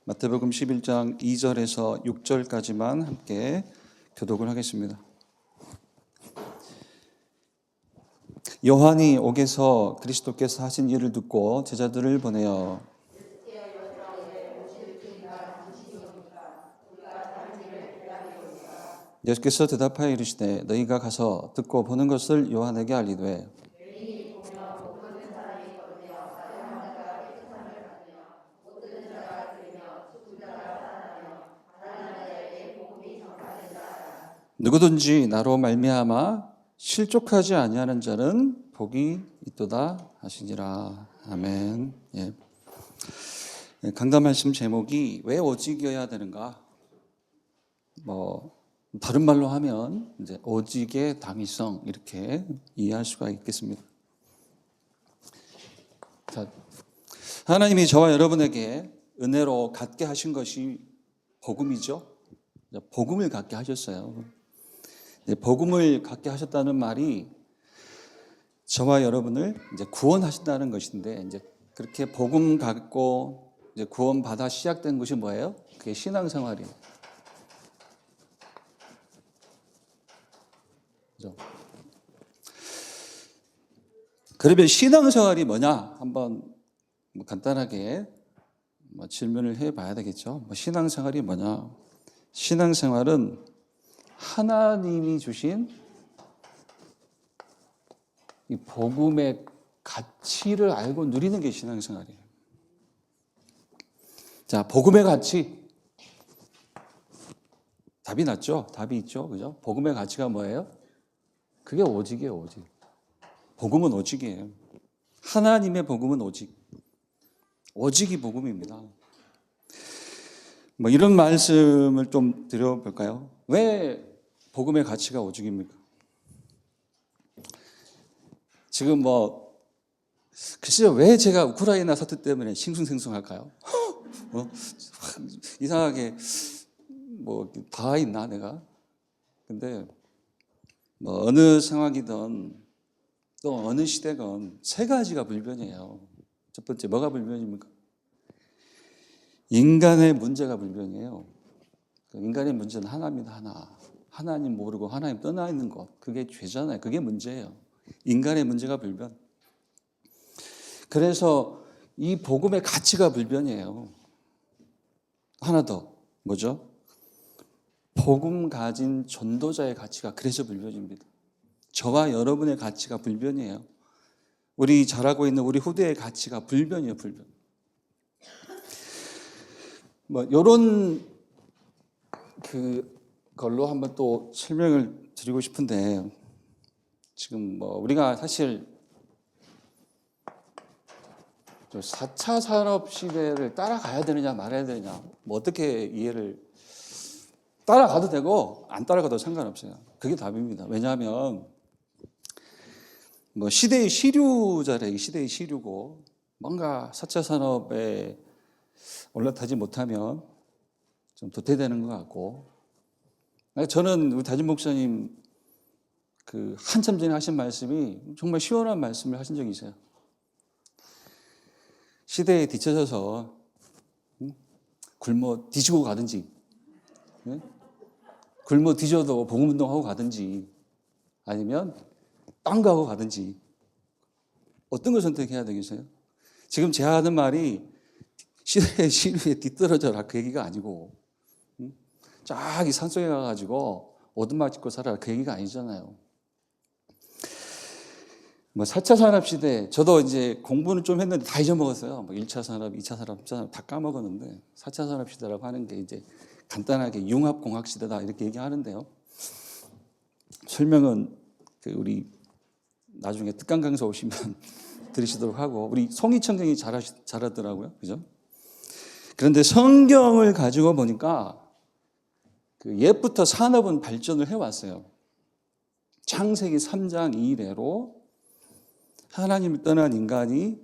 마태복음 11장 2절에서 6절까지만 함께 교독을 하겠습니다. 요한이 옥에서 그리스도께서 하신 일을 듣고 제자들을 보내어 예수께서 대답하여 이르시되 너희가 가서 듣고 보는 것을 요한에게 알리되 누구든지 나로 말미암아 실족하지 아니하는 자는 복이 있도다 하시니라. 아멘. 예. 강단 말씀 제목이 왜 오직이어야 되는가? 다른 말로 하면 이제 오직의 당위성 이렇게 이해할 수가 있겠습니다. 자, 하나님이 저와 여러분에게 은혜로 갖게 하신 것이 복음이죠. 복음을 갖게 하셨어요. 복음을 갖게 하셨다는 말이 저와 여러분을 이제 구원하신다는 것인데, 이제 그렇게 복음 갖고 이제 구원 받아 시작된 것이 뭐예요? 그게 신앙생활이에요. 그죠? 그러면 신앙생활이 뭐냐? 한번 간단하게 질문을 해봐야 되겠죠. 신앙생활이 뭐냐? 신앙생활은 하나님이 주신 이 복음의 가치를 알고 누리는 게 신앙생활이에요. 자, 복음의 가치. 답이 났죠? 답이 있죠? 그죠? 복음의 가치가 뭐예요? 그게 오직이에요, 오직. 복음은 오직이에요. 하나님의 복음은 오직. 오직이 복음입니다. 이런 말씀을 좀 드려볼까요? 왜 복음의 가치가 오직입니까? 지금 글쎄요, 왜 제가 우크라이나 사태 때문에 싱숭생숭할까요? 이상하게 다 있나 내가? 근데 어느 상황이든 또 어느 시대건 세 가지가 불변이에요. 첫 번째, 뭐가 불변입니까? 인간의 문제가 불변이에요. 인간의 문제는 하나입니다. 하나님 모르고 하나님 떠나 있는 것, 그게 죄잖아요. 그게 문제예요. 인간의 문제가 불변. 그래서 이 복음의 가치가 불변이에요. 하나 더, 뭐죠? 복음 가진 전도자의 가치가 그래서 불변입니다. 저와 여러분의 가치가 불변이에요. 우리 잘하고 있는 우리 후대의 가치가 불변이에요, 불변. 요런 그걸로 한번 또 설명을 드리고 싶은데, 지금 우리가 사실 4차 산업 시대를 따라가야 되느냐 말아야 되느냐, 어떻게 이해를, 따라가도 되고 안 따라가도 상관없어요. 그게 답입니다. 왜냐하면 시대의 시류잖아요. 시대의 시류고, 뭔가 4차 산업에 올라타지 못하면 좀 도태되는 것 같고, 저는 우리 다진 목사님 한참 전에 하신 말씀이 정말 시원한 말씀을 하신 적이 있어요. 시대에 뒤처져서 굶어 뒤지고 가든지, 굶어 뒤져도 복음운동하고 가든지, 아니면 딴 거 하고 가든지, 어떤 걸 선택해야 되겠어요? 지금 제가 하는 말이 시대의 시류에 뒤떨어져라 그 얘기가 아니고, 저기 산속에 가가지고 오두막 짓고 살아라 그 얘기가 아니잖아요. 4차 산업시대, 저도 이제 공부는 좀 했는데 다 잊어먹었어요. 1차 산업, 2차 산업, 3차 산업 다 까먹었는데, 4차 산업시대라고 하는 게 이제 간단하게 융합공학시대다 이렇게 얘기하는데요. 설명은 우리 나중에 특강 강사 오시면 들으시도록 하고, 우리 송이청장이 잘하더라고요. 그죠? 그런데 성경을 가지고 보니까 옛부터 산업은 발전을 해왔어요. 창세기 3장 이래로 하나님을 떠난 인간이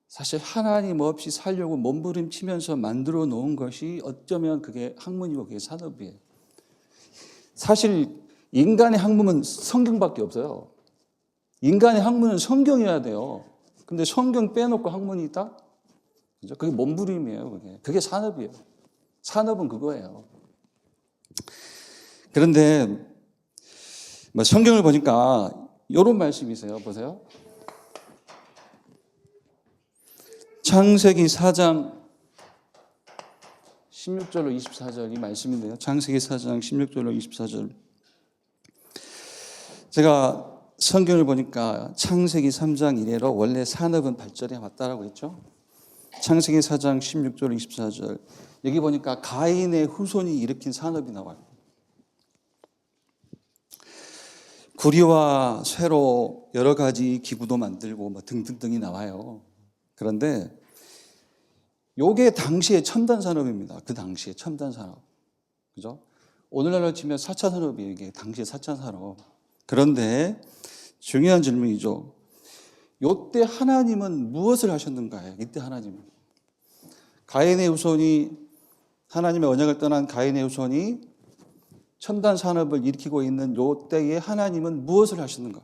사실 하나님 없이 살려고 몸부림치면서 만들어 놓은 것이 어쩌면 그게 학문이고 그게 산업이에요. 사실 인간의 학문은 성경밖에 없어요. 인간의 학문은 성경이어야 돼요. 근데 성경 빼놓고 학문이 있다? 그죠? 그게 몸부림이에요. 그게 산업이에요. 산업은 그거예요. 그런데 뭐 성경을 보니까 이런 말씀이세요. 보세요. 창세기 4장 16절로 24절 이 말씀인데요. 창세기 4장 16절로 24절. 제가 성경을 보니까 창세기 3장 이래로 원래 산업은 발전해 왔다라고 했죠. 창세기 4장 16절 24절. 여기 보니까 가인의 후손이 일으킨 산업이 나와요. 구리와 쇠로 여러 가지 기구도 만들고 뭐 등등등이 나와요. 그런데 요게 당시의 첨단 산업입니다. 그 당시의 첨단 산업. 그죠? 오늘날로 치면 4차 산업이에요. 이게 당시의 4차 산업. 그런데 중요한 질문이죠. 요때 하나님은 무엇을 하셨는가요? 이때 하나님은. 가인의 후손이 하나님의 언약을 떠난 가인의 후손이 첨단 산업을 일으키고 있는 요때에 하나님은 무엇을 하셨는가?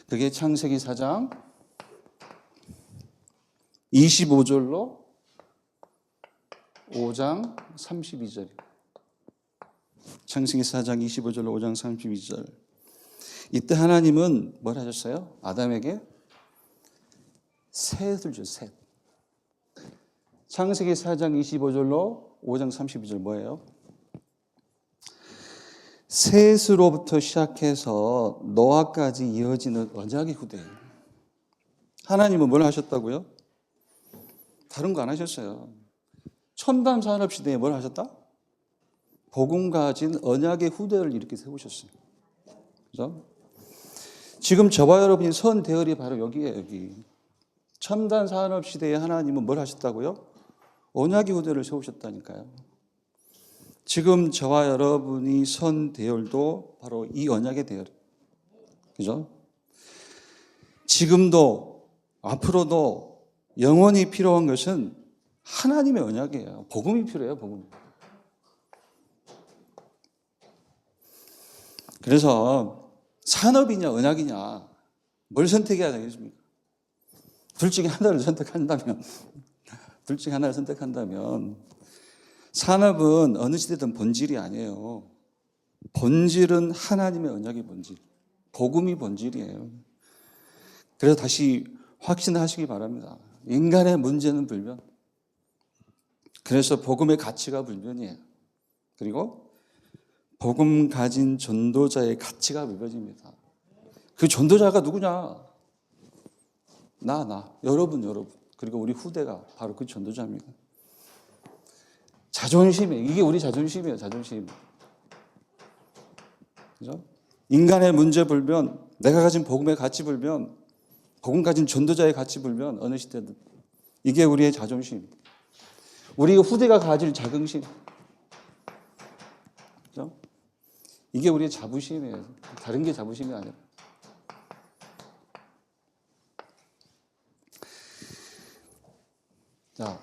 그게 창세기 4장 25절로 5장 32절. 창세기 4장 25절로 5장 32절. 이때 하나님은 뭘 하셨어요? 아담에게 셋을 줬어요. 셋. 창세기 4장 25절로 5장 32절 뭐예요? 셋으로부터 시작해서 노아까지 이어지는 언약의 후대예요. 하나님은 뭘 하셨다고요? 다른 거 안 하셨어요. 첨단 산업 시대에 뭘 하셨다? 복음 가진 언약의 후대를 이렇게 세우셨어요. 그죠? 지금 저와 여러분이 선 대열이 바로 여기에요, 여기. 첨단 산업 시대에 하나님은 뭘 하셨다고요? 언약의 후대를 세우셨다니까요. 지금 저와 여러분이 선 대열도 바로 이 언약의 대열이에요. 그죠? 지금도 앞으로도 영원히 필요한 것은 하나님의 언약이에요. 복음이 필요해요, 복음. 그래서 산업이냐 언약이냐 뭘 선택해야 되겠습니까? 둘 중에 하나를 선택한다면 산업은 어느 시대든 본질이 아니에요. 본질은 하나님의 언약의 본질. 복음이 본질이에요. 그래서 다시 확신하시기 바랍니다. 인간의 문제는 불변. 그래서 복음의 가치가 불변이에요. 그리고 복음 가진 전도자의 가치가 불변입니다. 그 전도자가 누구냐? 나, 여러분. 그리고 우리 후대가 바로 그 전도자입니다. 자존심이에요. 이게 우리 자존심이에요, 자존심. 그죠? 인간의 문제 불변, 내가 가진 복음의 가치 불변, 복음 가진 전도자의 가치 불변, 어느 시대든. 이게 우리의 자존심. 우리 후대가 가질 자긍심. 그죠? 이게 우리의 자부심이에요. 다른 게 자부심이 아니라. 자,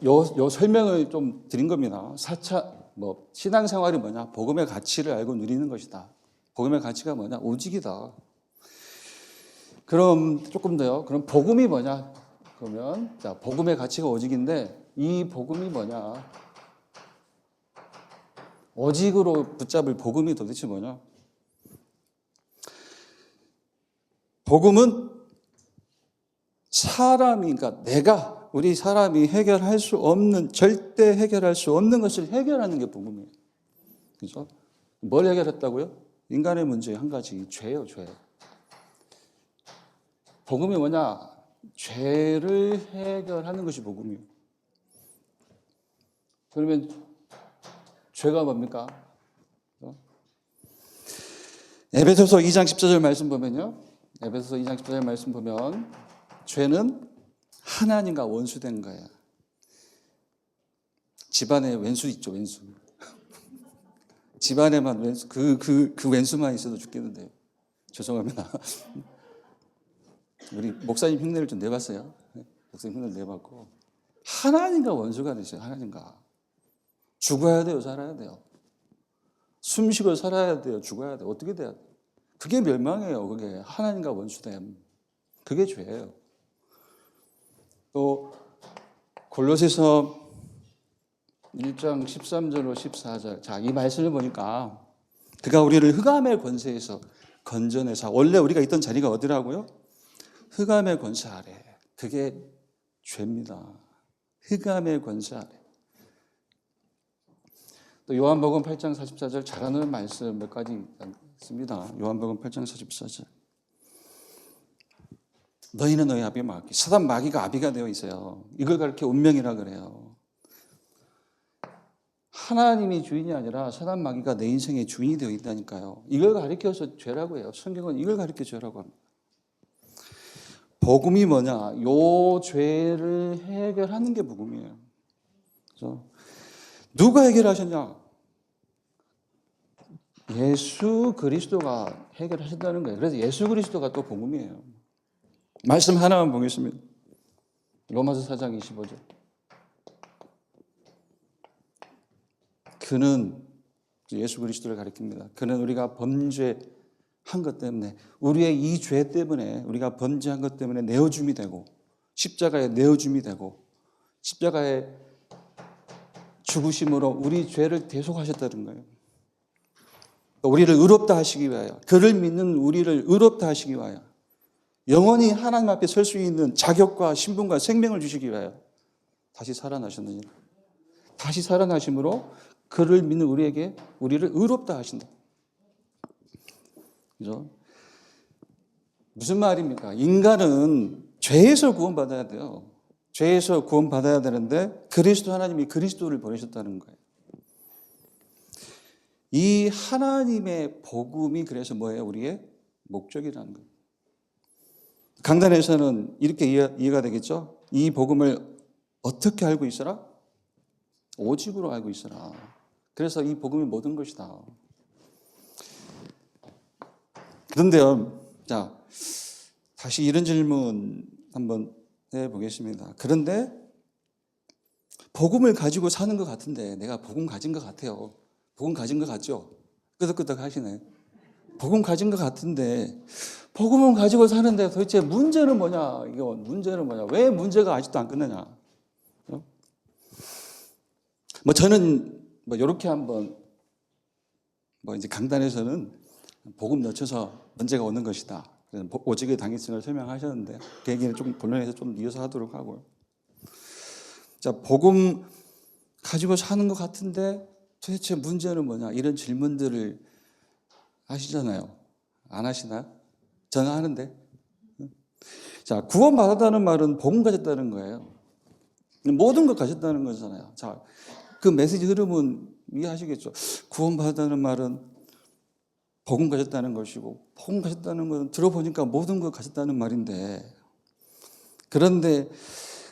요 설명을 좀 드린 겁니다. 4차, 신앙생활이 뭐냐? 복음의 가치를 알고 누리는 것이다. 복음의 가치가 뭐냐? 오직이다. 그럼 조금 더요. 그럼 복음이 뭐냐? 그러면, 자, 복음의 가치가 오직인데, 이 복음이 뭐냐? 오직으로 붙잡을 복음이 도대체 뭐냐? 복음은 그러니까 우리 사람이 해결할 수 없는, 절대 해결할 수 없는 것을 해결하는 게 복음이에요. 그죠? 뭘 해결했다고요? 인간의 문제 한 가지, 죄예요, 죄. 복음이 뭐냐? 죄를 해결하는 것이 복음이에요. 그러면 죄가 뭡니까? 에베소서 2장 14절 말씀 보면요. 에베소서 2장 14절 말씀 보면 죄는 하나님과 원수된 거야. 집안에 왼수 있죠, 왼수. 집안에만 왼수, 그 왼수만 있어도 죽겠는데요. 죄송합니다. 우리 목사님 흉내를 좀 내봤어요. 목사님 흉내를 내봤고. 하나님과 원수가 되죠, 하나님과. 죽어야 돼요, 살아야 돼요. 숨쉬고 살아야 돼요, 죽어야 돼요. 어떻게 돼야 돼요? 그게 멸망이에요, 그게. 하나님과 원수됨. 그게 죄예요. 또 골로새서 1장 13절로 14절. 자, 이 말씀을 보니까 그가 우리를 흑암의 권세에서 건져내사. 원래 우리가 있던 자리가 어디라고요? 흑암의 권세 아래. 그게 죄입니다. 흑암의 권세 아래. 또 요한복음 8장 44절 잘하는 말씀 몇 가지 있습니다. 요한복음 8장 44절. 너희는 너희 아비 마귀. 사단 마귀가 아비가 되어 있어요. 이걸 가르쳐 운명이라 그래요. 하나님이 주인이 아니라 사단 마귀가 내 인생의 주인이 되어 있다니까요. 이걸 가르쳐서 죄라고 해요. 성경은 이걸 가르쳐 죄라고 합니다. 복음이 뭐냐? 요 죄를 해결하는 게 복음이에요. 그래서 누가 해결하셨냐? 예수 그리스도가 해결하셨다는 거예요. 그래서 예수 그리스도가 또 복음이에요. 말씀 하나만 보겠습니다. 로마서 4장 25절. 그는 예수 그리스도를 가리킵니다. 그는 우리가 범죄한 것 때문에, 우리의 이 죄 때문에, 우리가 범죄한 것 때문에 내어줌이 되고, 십자가에 내어줌이 되고, 십자가에 죽으심으로 우리 죄를 대속하셨다는 거예요. 우리를 의롭다 하시기 위하여, 그를 믿는 우리를 의롭다 하시기 위하여, 영원히 하나님 앞에 설 수 있는 자격과 신분과 생명을 주시기 위하여 다시 살아나셨느니라. 다시 살아나심으로 그를 믿는 우리에게 우리를 의롭다 하신다. 그죠? 무슨 말입니까? 인간은 죄에서 구원받아야 돼요. 죄에서 구원받아야 되는데 그리스도 하나님이 그리스도를 보내셨다는 거예요. 이 하나님의 복음이 그래서 뭐예요? 우리의 목적이라는 거예요. 강단에서는 이렇게 이해가 되겠죠? 이 복음을 어떻게 알고 있어라? 오직으로 알고 있어라. 그래서 이 복음이 모든 것이다. 그런데요, 자, 다시 이런 질문 한번 해보겠습니다. 그런데 복음을 가지고 사는 것 같은데, 내가 복음 가진 것 같아요. 복음 가진 것 같죠? 끄덕끄덕 하시네. 복음 가진 것 같은데, 복음은 가지고 사는데 도대체 문제는 뭐냐? 이거 문제는 뭐냐? 왜 문제가 아직도 안 끝나냐? 저는 이렇게 한번 이제 강단에서는 복음 넣쳐서 문제가 오는 것이다. 오직의 당위성을 설명하셨는데 그 얘기는 좀 본론에서 좀 이어서 하도록 하고요. 자, 복음 가지고 사는 것 같은데 도대체 문제는 뭐냐? 이런 질문들을 하시잖아요. 안 하시나요? 저는 하는데. 자, 구원받았다는 말은 복음 가졌다는 거예요. 모든 것 가졌다는 거잖아요. 자, 그 메시지 흐름은 이해하시겠죠? 구원받았다는 말은 복음 가졌다는 것이고, 복음 가졌다는 건 들어보니까 모든 것 가졌다는 말인데, 그런데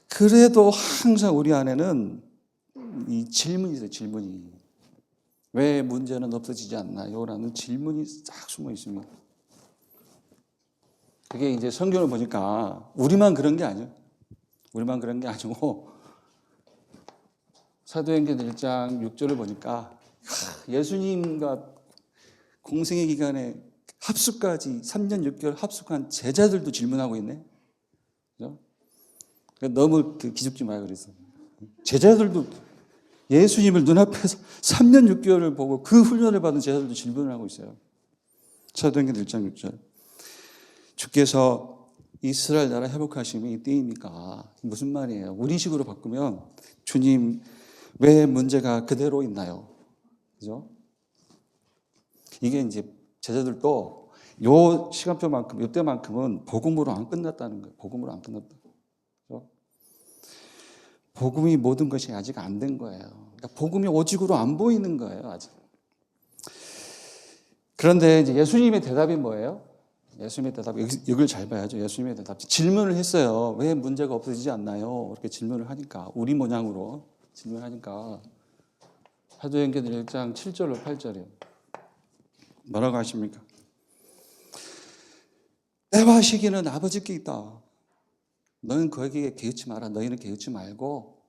그래도 항상 우리 안에는 이 질문이 있어요. 질문이. 왜 문제는 없어지지 않나요? 라는 질문이 싹 숨어 있습니다. 그게 이제 성경을 보니까 우리만 그런 게 아니에요. 우리만 그런 게 아니고 사도행전 1장 6절을 보니까 예수님과 공생의 기간에 합숙까지 3년 6개월 합숙한 제자들도 질문하고 있네. 그죠? 너무 기죽지 마요. 그래서 제자들도 예수님을 눈앞에서 3년 6개월을 보고 그 훈련을 받은 제자들도 질문을 하고 있어요. 사도행전 1장 6절. 주께서 이스라엘 나라 회복하심이 이때입니까? 무슨 말이에요? 우리식으로 바꾸면 주님 왜 문제가 그대로 있나요? 그죠? 이게 이제 제자들도 요 시간표만큼, 이때만큼은 복음으로 안 끝났다는 거예요. 복음으로 안 끝났다. 그죠? 복음이 모든 것이 아직 안 된 거예요. 그러니까 복음이 오직으로 안 보이는 거예요, 아직. 그런데 이제 예수님의 대답이 뭐예요? 예수님의 대답, 이걸 잘 봐야죠. 예수님의 대답. 질문을 했어요. 왜 문제가 없어지지 않나요? 그렇게 질문을 하니까, 우리 모양으로 질문하니까, 사도행전 1장 7절로 8절이에요. 뭐라고 하십니까? 때와 시기는 아버지께 있다. 너는 그에게 개의치 마라. 너희는 개의치 말고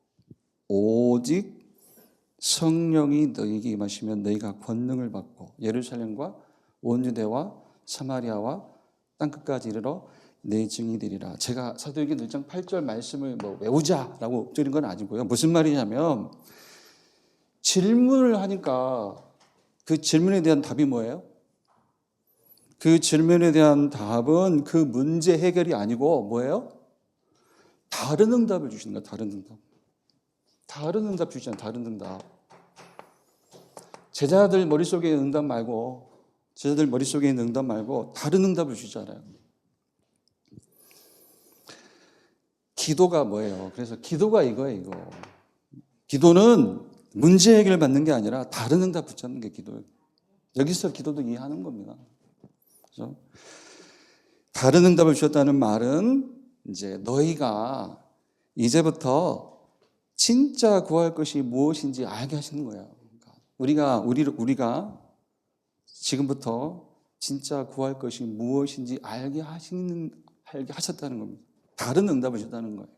오직 성령이 너희에게 임하시면 너희가 권능을 받고 예루살렘과 온 유대와 사마리아와 땅끝까지 이르러 내 증인이 되리라. 제가 사도행전 1장 8절 말씀을 외우자라고 드린 건 아니고요. 무슨 말이냐면 질문을 하니까 그 질문에 대한 답이 뭐예요? 그 질문에 대한 답은 그 문제 해결이 아니고 뭐예요? 다른 응답을 주시는 거예요. 다른 응답. 다른 응답 주시잖아요. 다른 응답. 제자들 머릿속에 있는 응답 말고 다른 응답을 주잖아요. 기도가 뭐예요? 그래서 기도가 이거예요. 이거. 기도는 문제 해결 받는 게 아니라 다른 응답 붙잡는 게 기도예요. 여기서 기도도 이해하는 겁니다. 그렇죠? 다른 응답을 주셨다는 말은 이제 너희가 이제부터 진짜 구할 것이 무엇인지 알게 하시는 거예요. 그러니까 우리가 지금부터 진짜 구할 것이 무엇인지 알게 하셨다는 겁니다. 다른 응답을 주셨다는 거예요.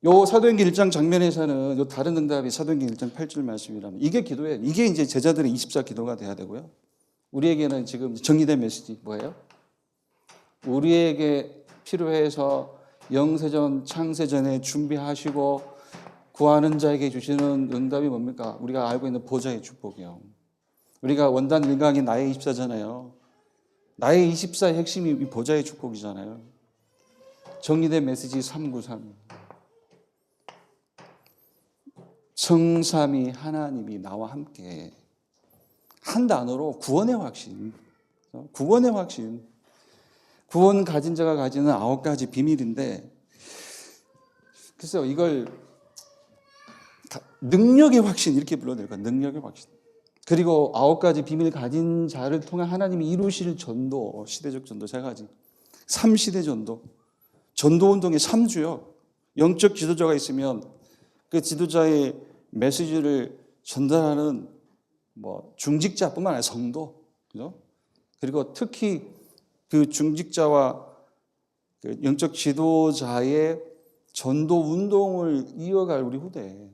요 사도행전 1장 장면에서는 요 다른 응답이 사도행전 1장 8절 말씀이라면 이게 기도예요. 이게 이제 제자들의 24 기도가 돼야 되고요. 우리에게는 지금 정리된 메시지 뭐예요? 우리에게 필요해서 영세전 창세전에 준비하시고 구하는 자에게 주시는 응답이 뭡니까? 우리가 알고 있는 보좌의 축복이요. 우리가 원단 1강이 나의 24잖아요. 나의 24의 핵심이 이 보좌의 축복이잖아요. 정리된 메시지 393. 성삼위 하나님이 나와 함께 한 단어로 구원의 확신. 구원의 확신. 구원 가진 자가 가지는 9가지 비밀인데 글쎄요 이걸 능력의 확신 이렇게 불러야 될까요? 능력의 확신. 그리고 9가지 비밀 가진 자를 통해 하나님이 이루실 전도, 시대적 전도 3가지. 3시대 전도. 전도 운동의 3주요. 영적 지도자가 있으면 그 지도자의 메시지를 전달하는 중직자뿐만 아니라 성도. 그죠? 그리고 특히 그 중직자와 그 영적 지도자의 전도 운동을 이어갈 우리 후대.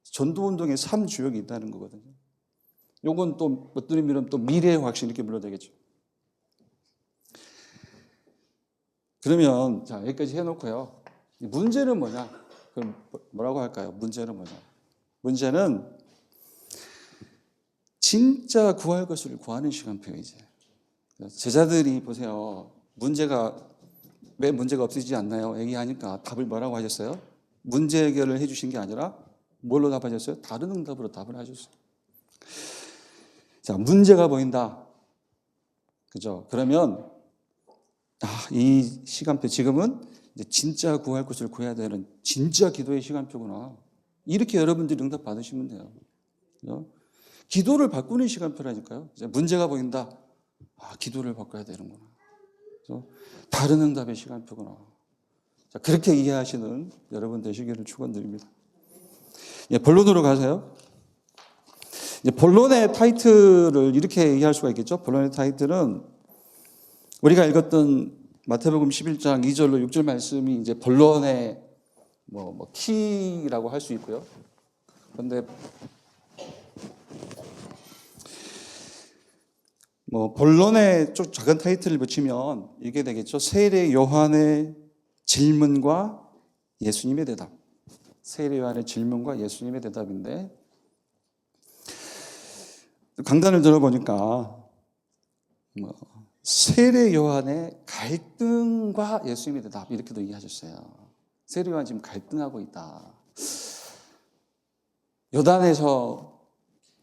전도 운동의 3주역이 있다는 거거든요. 요건 또 어떤 의미로 또 미래의 확신 이렇게 불러야 되겠죠. 그러면 자 여기까지 해놓고요. 문제는 뭐냐? 그럼 뭐라고 할까요? 문제는 뭐냐? 문제는 진짜 구할 것을 구하는 시간표예요. 이제 제자들이 보세요. 왜 문제가 없어지지 않나요? 얘기하니까 답을 뭐라고 하셨어요? 문제 해결을 해주신 게 아니라 뭘로 답하셨어요? 다른 응답으로 답을 하셨어요. 자, 문제가 보인다. 그죠? 그러면, 이 시간표, 지금은 이제 진짜 구할 것을 구해야 되는 진짜 기도의 시간표구나. 이렇게 여러분들이 응답 받으시면 돼요. 그죠? 기도를 바꾸는 시간표라니까요. 이제 문제가 보인다. 기도를 바꿔야 되는구나. 그죠? 다른 응답의 시간표구나. 자, 그렇게 이해하시는 여러분 되시기를 축원드립니다. 예, 본론으로 가세요. 본론의 타이틀을 이렇게 이해할 수가 있겠죠. 본론의 타이틀은 우리가 읽었던 마태복음 11장 2절로 6절 말씀이 이제 본론의 키라고 할 수 있고요. 그런데 본론에 좀 작은 타이틀을 붙이면 이게 되겠죠. 세례 요한의 질문과 예수님의 대답. 세례 요한의 질문과 예수님의 대답인데 강단을 들어보니까 세례 요한의 갈등과 예수님의 대답 이렇게도 얘기하셨어요. 세례 요한 지금 갈등하고 있다. 요단에서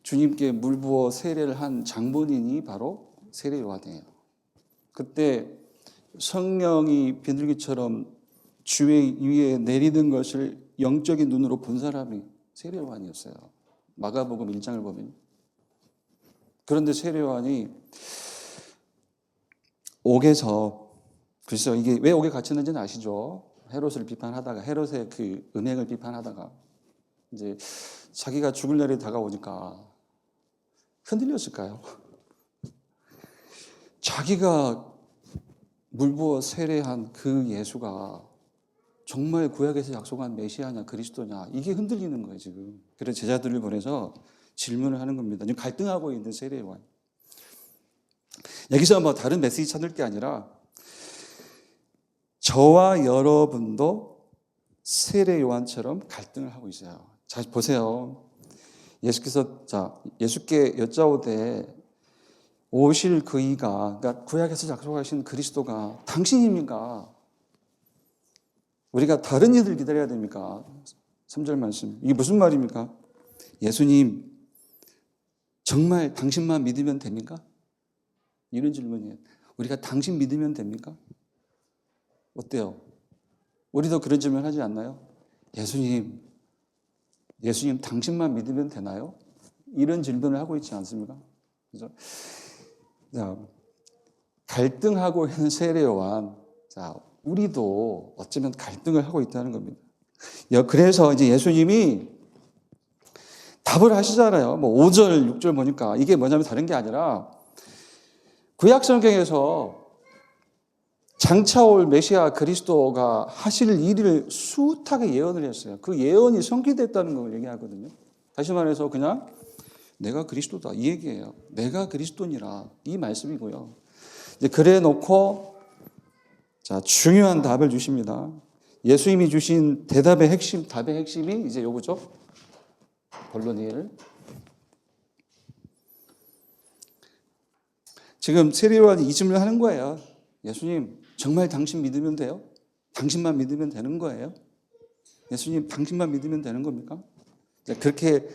주님께 물 부어 세례를 한 장본인이 바로 세례 요한이에요. 그때 성령이 비둘기처럼 주의 위에 내리는 것을 영적인 눈으로 본 사람이 세례 요한이었어요. 마가복음 1장을 보면. 그런데 세례 요한이 옥에서, 글쎄요, 이게 왜 옥에 갇혔는지는 아시죠? 헤롯을 비판하다가, 헤롯의 그 은행을 비판하다가, 이제 자기가 죽을 날이 다가오니까 흔들렸을까요? 자기가 물 부어 세례한 그 예수가 정말 구약에서 약속한 메시아냐 그리스도냐 이게 흔들리는 거예요 지금. 그래서 제자들을 보내서 질문을 하는 겁니다. 지금 갈등하고 있는 세례 요한. 여기서 뭐 다른 메시지 찾을 게 아니라 저와 여러분도 세례 요한처럼 갈등을 하고 있어요. 자, 보세요. 예수께서 예수께 여짜오되 오실 그이가, 그러니까 구약에서 약속하신 그리스도가 당신입니까? 우리가 다른 이들 기다려야 됩니까? 3절 말씀. 이게 무슨 말입니까? 예수님, 정말 당신만 믿으면 됩니까? 이런 질문이에요. 우리가 당신 믿으면 됩니까? 어때요? 우리도 그런 질문 하지 않나요? 예수님 당신만 믿으면 되나요? 이런 질문을 하고 있지 않습니까? 그죠? 자, 갈등하고 있는 세례 요한, 우리도 어쩌면 갈등을 하고 있다는 겁니다. 그래서 이제 예수님이 답을 하시잖아요. 뭐 5절, 6절 보니까 이게 뭐냐면 다른 게 아니라 구약 성경에서 장차올 메시아 그리스도가 하실 일을 숱하게 예언을 했어요. 그 예언이 성취됐다는 걸 얘기하거든요. 다시 말해서 그냥 내가 그리스도다 이 얘기예요. 내가 그리스도니라 이 말씀이고요. 이제 그래 놓고 중요한 답을 주십니다. 예수님이 주신 답의 핵심이 이제 요거죠. 본론이에요. 지금 세례 요한이 이 질문을 하는 거예요. 예수님, 정말 당신 믿으면 돼요? 당신만 믿으면 되는 거예요? 예수님, 당신만 믿으면 되는 겁니까? 그렇게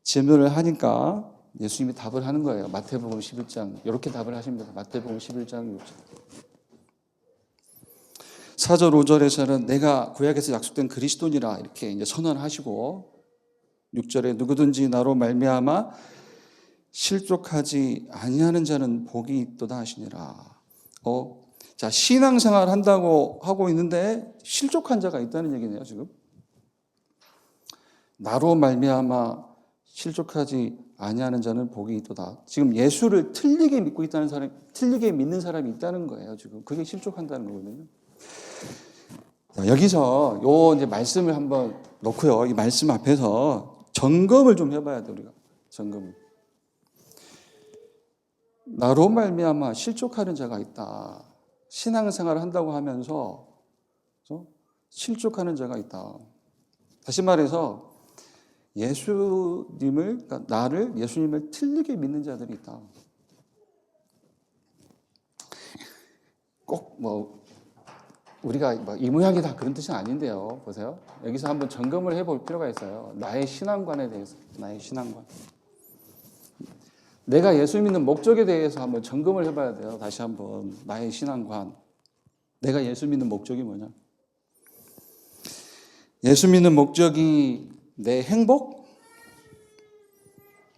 질문을 하니까 예수님이 답을 하는 거예요. 마태복음 11장 이렇게 답을 하십니다. 마태복음 11장 6절. 4절 5절에서는 내가 구약에서 약속된 그리스도니라 이렇게 이제 선언하시고 6절에 누구든지 나로 말미암아 실족하지 아니하는 자는 복이 있도다 하시니라. 신앙생활 한다고 하고 있는데 실족한 자가 있다는 얘기네요. 지금 나로 말미암아 실족하지 아니하는 자는 복이 있도다. 지금 예수를 틀리게 믿고 있다는 사람, 틀리게 믿는 사람이 있다는 거예요. 지금 그게 실족한다는 거거든요. 여기서 요 이제 말씀을 한번 놓고요. 이 말씀 앞에서 점검을 좀 해봐야 돼 우리가. 점검을. 나로 말미암아 실족하는 자가 있다. 신앙생활을 한다고 하면서 실족하는 자가 있다. 다시 말해서 그러니까 예수님을 틀리게 믿는 자들이 있다. 꼭 우리가 이 모양이다 그런 뜻은 아닌데요. 보세요. 여기서 한번 점검을 해볼 필요가 있어요. 나의 신앙관에 대해서, 나의 신앙관. 내가 예수 믿는 목적에 대해서 한번 점검을 해봐야 돼요. 다시 한번 나의 신앙관. 내가 예수 믿는 목적이 뭐냐? 예수 믿는 목적이 내 행복,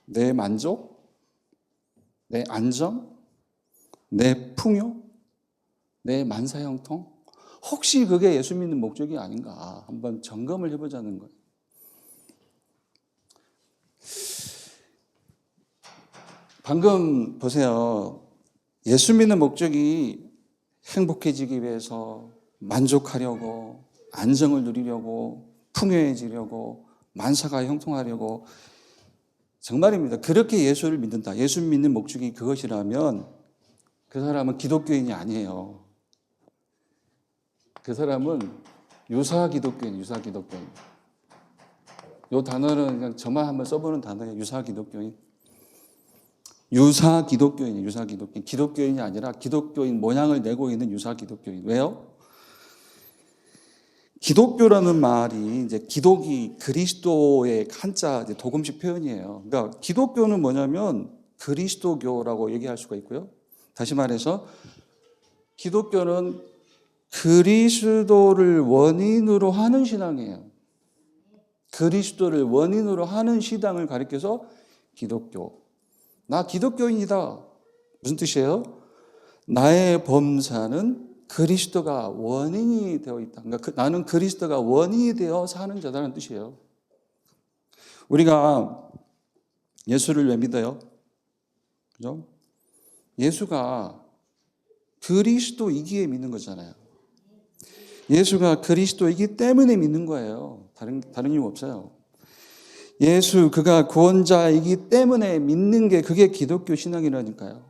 내 만족, 내 안정, 내 풍요, 내 만사형통. 혹시 그게 예수 믿는 목적이 아닌가 한번 점검을 해보자는 거예요. 방금 보세요. 예수 믿는 목적이 행복해지기 위해서 만족하려고 안정을 누리려고 풍요해지려고 만사가 형통하려고 정말입니다. 그렇게 예수를 믿는다. 예수 믿는 목적이 그것이라면 그 사람은 기독교인이 아니에요. 그 사람은 유사 기독교인. 이 단어는 그냥 저만 한번 써보는 단어예요. 유사 기독교인. 기독교인이 아니라 기독교인 모양을 내고 있는 유사 기독교인. 왜요? 기독교라는 말이 이제 기독이 그리스도의 한자 도금식 표현이에요. 그러니까 기독교는 뭐냐면 그리스도교라고 얘기할 수가 있고요. 다시 말해서 기독교는 그리스도를 원인으로 하는 신앙이에요. 그리스도를 원인으로 하는 신앙을 가리켜서 기독교. 나 기독교인이다. 무슨 뜻이에요? 나의 범사는 그리스도가 원인이 되어 있다. 그러니까 나는 그리스도가 원인이 되어 사는 자다는 뜻이에요. 우리가 예수를 왜 믿어요? 그죠? 예수가 그리스도이기에 믿는 거잖아요. 예수가 그리스도이기 때문에 믿는 거예요. 다른 이유 없어요. 그가 구원자이기 때문에 믿는 게 그게 기독교 신앙이라니까요.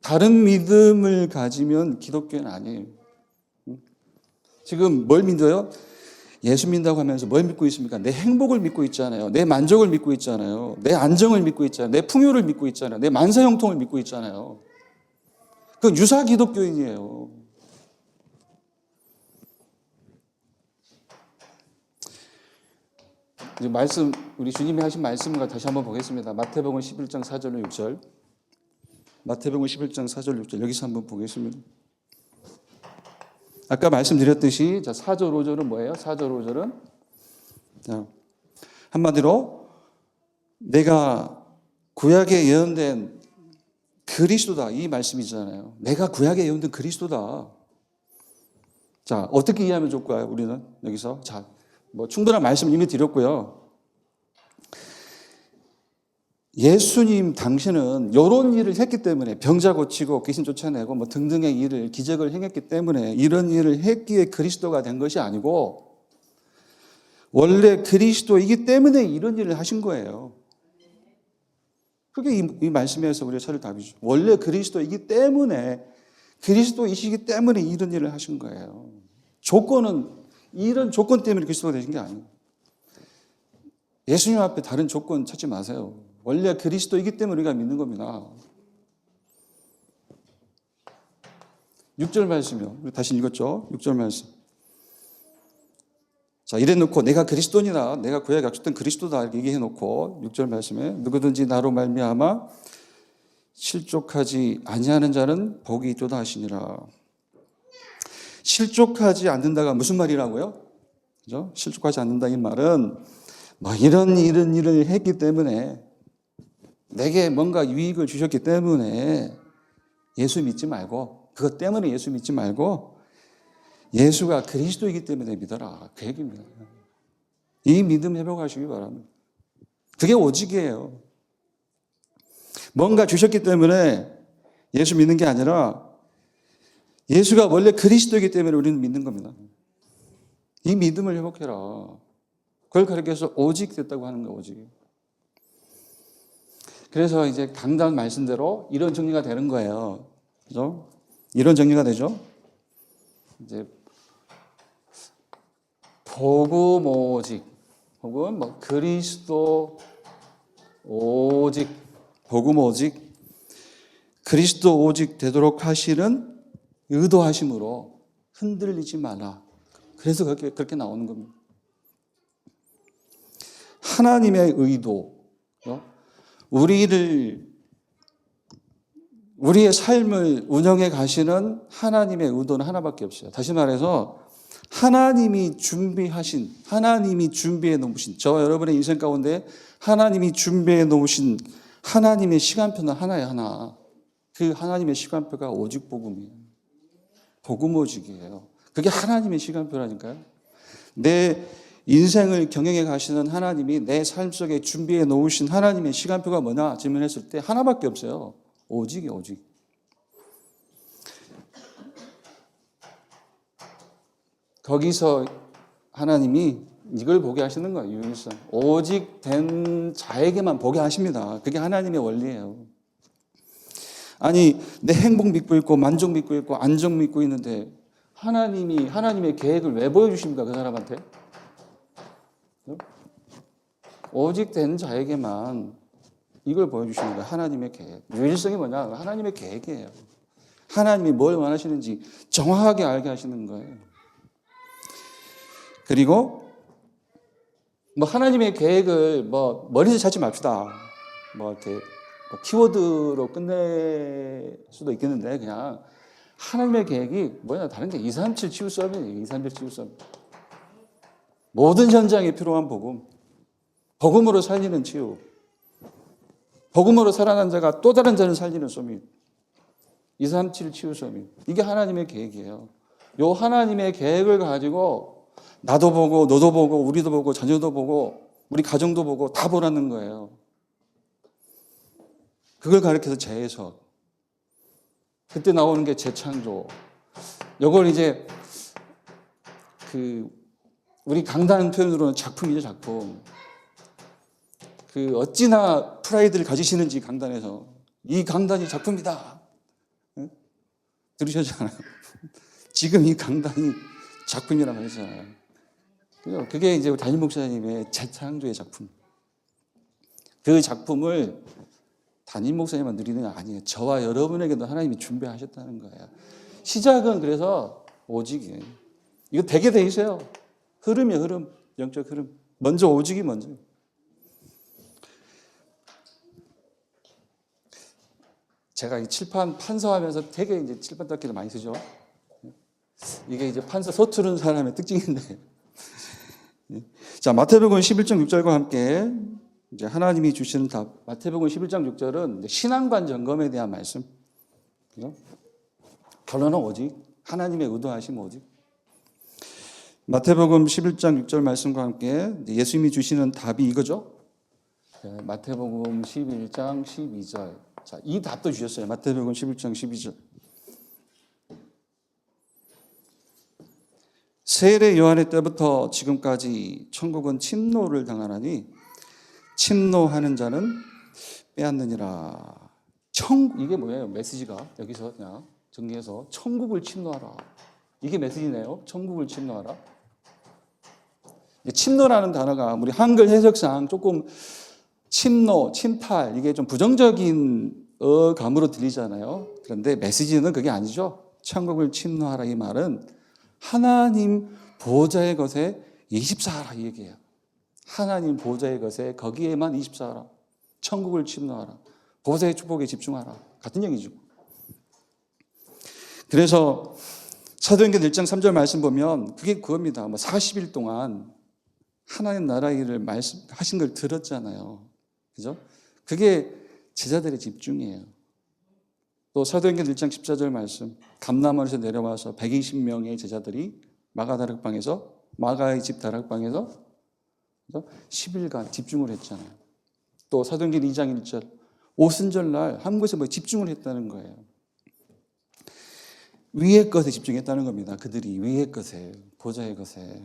다른 믿음을 가지면 기독교는 아니에요. 지금 뭘 믿어요? 예수 믿는다고 하면서 뭘 믿고 있습니까? 내 행복을 믿고 있잖아요. 내 만족을 믿고 있잖아요. 내 안정을 믿고 있잖아요. 내 풍요를 믿고 있잖아요. 내 만사형통을 믿고 있잖아요. 그건 유사 기독교인이에요. 이제 말씀, 우리 주님이 하신 말씀을 다시 한번 보겠습니다. 마태복음 11장 4절 6절. 마태복음 11장 4절 6절. 여기서 한번 보겠습니다. 아까 말씀드렸듯이 4절 5절은 뭐예요? 4절 5절은 한마디로 내가 구약에 예언된 그리스도다, 이 말씀이잖아요. 내가 구약에 예언된 그리스도다. 자, 어떻게 이해하면 좋을까요? 우리는 여기서 뭐 충분한 말씀을 이미 드렸고요. 예수님 당신은 이런 일을 했기 때문에 병자 고치고 귀신 쫓아내고 뭐 등등의 일을 기적을 행했기 때문에 이런 일을 했기에 그리스도가 된 것이 아니고 원래 그리스도이기 때문에 이런 일을 하신 거예요. 그게 이 말씀에서 우리가 찾을 답이죠. 원래 그리스도이기 때문에 그리스도이시기 때문에 이런 일을 하신 거예요. 조건은 이런 조건 때문에 그리스도가 되신 게 아니에요. 예수님 앞에 다른 조건 찾지 마세요. 원래 그리스도이기 때문에 우리가 믿는 겁니다. 6절 말씀이요. 우리 다시 읽었죠? 6절 말씀. 자, 이래놓고 내가 그리스도니라, 내가 구약에 약속된 그리스도다 이렇게 얘기해놓고 6절 말씀에 누구든지 나로 말미암아 실족하지 아니하는 자는 복이 있도다 하시니라. 실족하지 않는다가 무슨 말이라고요? 그죠? 실족하지 않는다 이 말은 뭐 이런 일을 했기 때문에 내게 뭔가 유익을 주셨기 때문에 예수 믿지 말고, 그것 때문에 예수 믿지 말고 예수가 그리스도이기 때문에 믿어라, 그 얘기입니다. 이 믿음 회복하시기 바랍니다. 그게 오직이에요. 뭔가 주셨기 때문에 예수 믿는 게 아니라 예수가 원래 그리스도이기 때문에 우리는 믿는 겁니다. 이 믿음을 회복해라. 그걸 가르쳐서 오직 됐다고 하는 거예요. 오직. 그래서 이제 강단 말씀대로 이런 정리가 되는 거예요. 그죠? 이런 정리가 되죠? 이제 복음 오직 혹은 뭐 그리스도 오직, 복음 오직, 그리스도 오직 되도록 하시는 의도하심으로 흔들리지 마라. 그래서 그렇게 나오는 겁니다. 하나님의 의도, 우리의 삶을 운영해 가시는 하나님의 의도는 하나밖에 없어요. 다시 말해서 하나님이 준비해 놓으신, 저와 여러분의 인생 가운데 하나님이 준비해 놓으신 하나님의 시간표는 하나예요, 하나. 그 하나님의 시간표가 오직 복음이에요. 복음 오직이에요. 그게 하나님의 시간표라니까요. 내 인생을 경영해 가시는 하나님이 내 삶 속에 준비해 놓으신 하나님의 시간표가 뭐냐 질문했을 때 하나밖에 없어요. 오직이에요, 오직. 거기서 하나님이 이걸 보게 하시는 거예요. 유일성. 오직 된 자에게만 보게 하십니다. 그게 하나님의 원리예요. 아니, 내 행복 믿고 있고 만족 믿고 있고 안정 믿고 있는데 하나님이 하나님의 계획을 왜 보여주십니까? 그 사람한테? 오직 된 자에게만 이걸 보여주시는 거예요. 하나님의 계획. 유일성이 뭐냐? 하나님의 계획이에요. 하나님이 뭘 원하시는지 정확하게 알게 하시는 거예요. 그리고 뭐 하나님의 계획을 뭐 머리에서 찾지 맙시다. 뭐 이렇게 키워드로 끝낼 수도 있겠는데 그냥 하나님의 계획이 뭐냐 다른 게 237 치유 썸이에요. 237 치유 썸. 모든 현장에 필요한 복음. 복음으로 살리는 치유. 복음으로 살아난 자가 또 다른 자를 살리는 썸이. 237 치유 썸이. 이게 하나님의 계획이에요. 요 하나님의 계획을 가지고 나도 보고 너도 보고 우리도 보고 자녀도 보고 우리 가정도 보고 다 보라는 거예요. 그걸 가르쳐서 재해석. 그때 나오는 게 재창조. 이걸 이제 우리 강단 표현으로는 작품이죠, 작품. 어찌나 프라이드를 가지시는지 강단에서 이 강단이 작품이다. 들으셨잖아요. 지금 이 강단이 작품이라고 했잖아요. 그게 이제 담임 목사님의 재창조의 작품. 그 작품을 담임 목사님만 누리는 게 아니에요. 저와 여러분에게도 하나님이 준비하셨다는 거예요. 시작은 그래서 오직이에요. 이거 되게 돼 있어요. 흐름이에요, 흐름. 영적 흐름. 먼저 오직이 먼저. 제가 이 칠판 판서하면서 되게 이제 칠판 닦기를 많이 쓰죠. 이게 이제 판서 서투른 사람의 특징인데. 자, 마태복음 11장 6절과 함께 이제 하나님이 주시는 답. 마태복음 11장 6절은 신앙관 점검에 대한 말씀. 그죠? 결론은 오직 하나님의 의도하심 오직. 마태복음 11장 6절 말씀과 함께 예수님이 주시는 답이 이거죠. 마태복음 11장 12절. 자, 이 답도 주셨어요. 마태복음 11장 12절. 세례 요한의 때부터 지금까지 천국은 침노를 당하나니 침노하는 자는 빼앗느니라. 이게 뭐예요? 메시지가 여기서 그냥 정리해서 천국을 침노하라. 이게 메시지네요. 천국을 침노하라. 침노라는 단어가 우리 한글 해석상 조금 침노, 침탈 이게 좀 부정적인 어감으로 들리잖아요. 그런데 메시지는 그게 아니죠. 천국을 침노하라 이 말은 하나님 보좌의 것에 24하라 이 얘기예요. 하나님 보좌의 것에 거기에만 24하라. 천국을 침노하라. 보좌의 축복에 집중하라. 같은 얘기죠. 그래서 사도행전 1장 3절 말씀 보면 그게 그겁니다. 40일 동안 하나님 나라 일을 말씀하신 걸 들었잖아요. 그죠? 그게 제자들의 집중이에요. 또 사도행전 1장 14절 말씀 감람원에서 내려와서 120명의 제자들이 마가의 집 다락방에서 10일간 집중을 했잖아요. 또 사도행전 2장 1절 오순절날 한 곳에 집중을 했다는 거예요. 위의 것에 집중했다는 겁니다. 그들이 위의 것에, 보좌의 것에.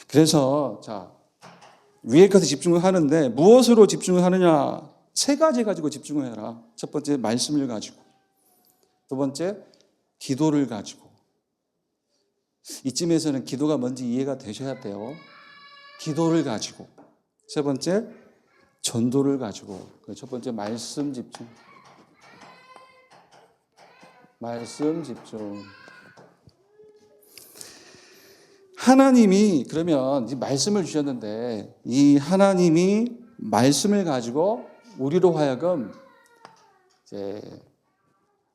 그래서 자 위의 것에 집중을 하는데 무엇으로 집중을 하느냐? 세 가지 가지고 집중을 해라. 첫 번째 말씀을 가지고, 두 번째 기도를 가지고. 이쯤에서는 기도가 뭔지 이해가 되셔야 돼요. 기도를 가지고. 세 번째 전도를 가지고. 첫 번째 말씀 집중. 말씀 집중. 하나님이 그러면 이 말씀을 주셨는데 이 하나님이 말씀을 가지고 우리로 하여금 이제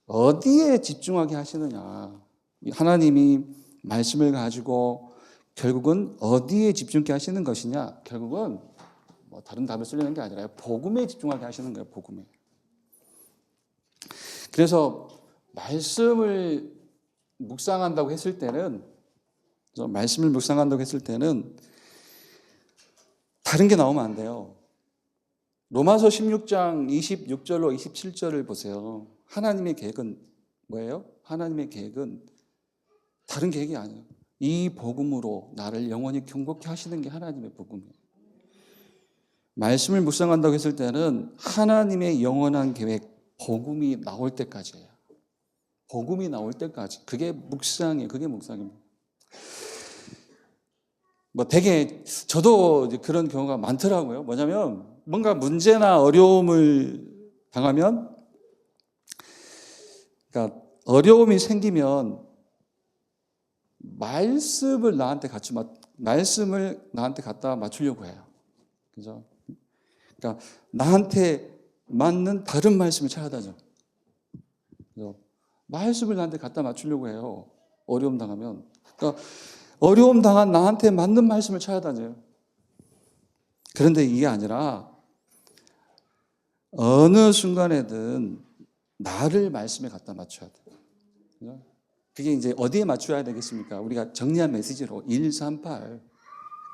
어디에 집중하게 하시느냐. 하나님이 말씀을 가지고 결국은 어디에 집중하게 하시는 것이냐. 결국은 다른 답을 쓰려는 게 아니라 복음에 집중하게 하시는 거예요. 복음에. 그래서 말씀을 묵상한다고 했을 때는 다른 게 나오면 안 돼요. 로마서 16장 26절로 27절을 보세요. 하나님의 계획은 뭐예요? 하나님의 계획은 다른 계획이 아니에요. 이 복음으로 나를 영원히 경고케 하시는 게 하나님의 복음이에요. 말씀을 묵상한다고 했을 때는 하나님의 영원한 계획, 복음이 나올 때까지예요. 복음이 나올 때까지. 그게 묵상이에요. 그게 묵상입니다. 되게 저도 그런 경우가 많더라고요. 뭐냐면 뭔가 문제나 어려움을 당하면, 그러니까 어려움이 생기면 말씀을 나한테 갖다 맞추려고 해요. 그죠? 그러니까 나한테 맞는 다른 말씀을 찾아다죠. 말씀을 나한테 갖다 맞추려고 해요. 어려움 당하면. 그러니까 어려움 당한 나한테 맞는 말씀을 찾아다녀요. 그런데 이게 아니라 어느 순간에든 나를 말씀에 갖다 맞춰야 돼요. 그게 이제 어디에 맞춰야 되겠습니까? 우리가 정리한 메시지로 138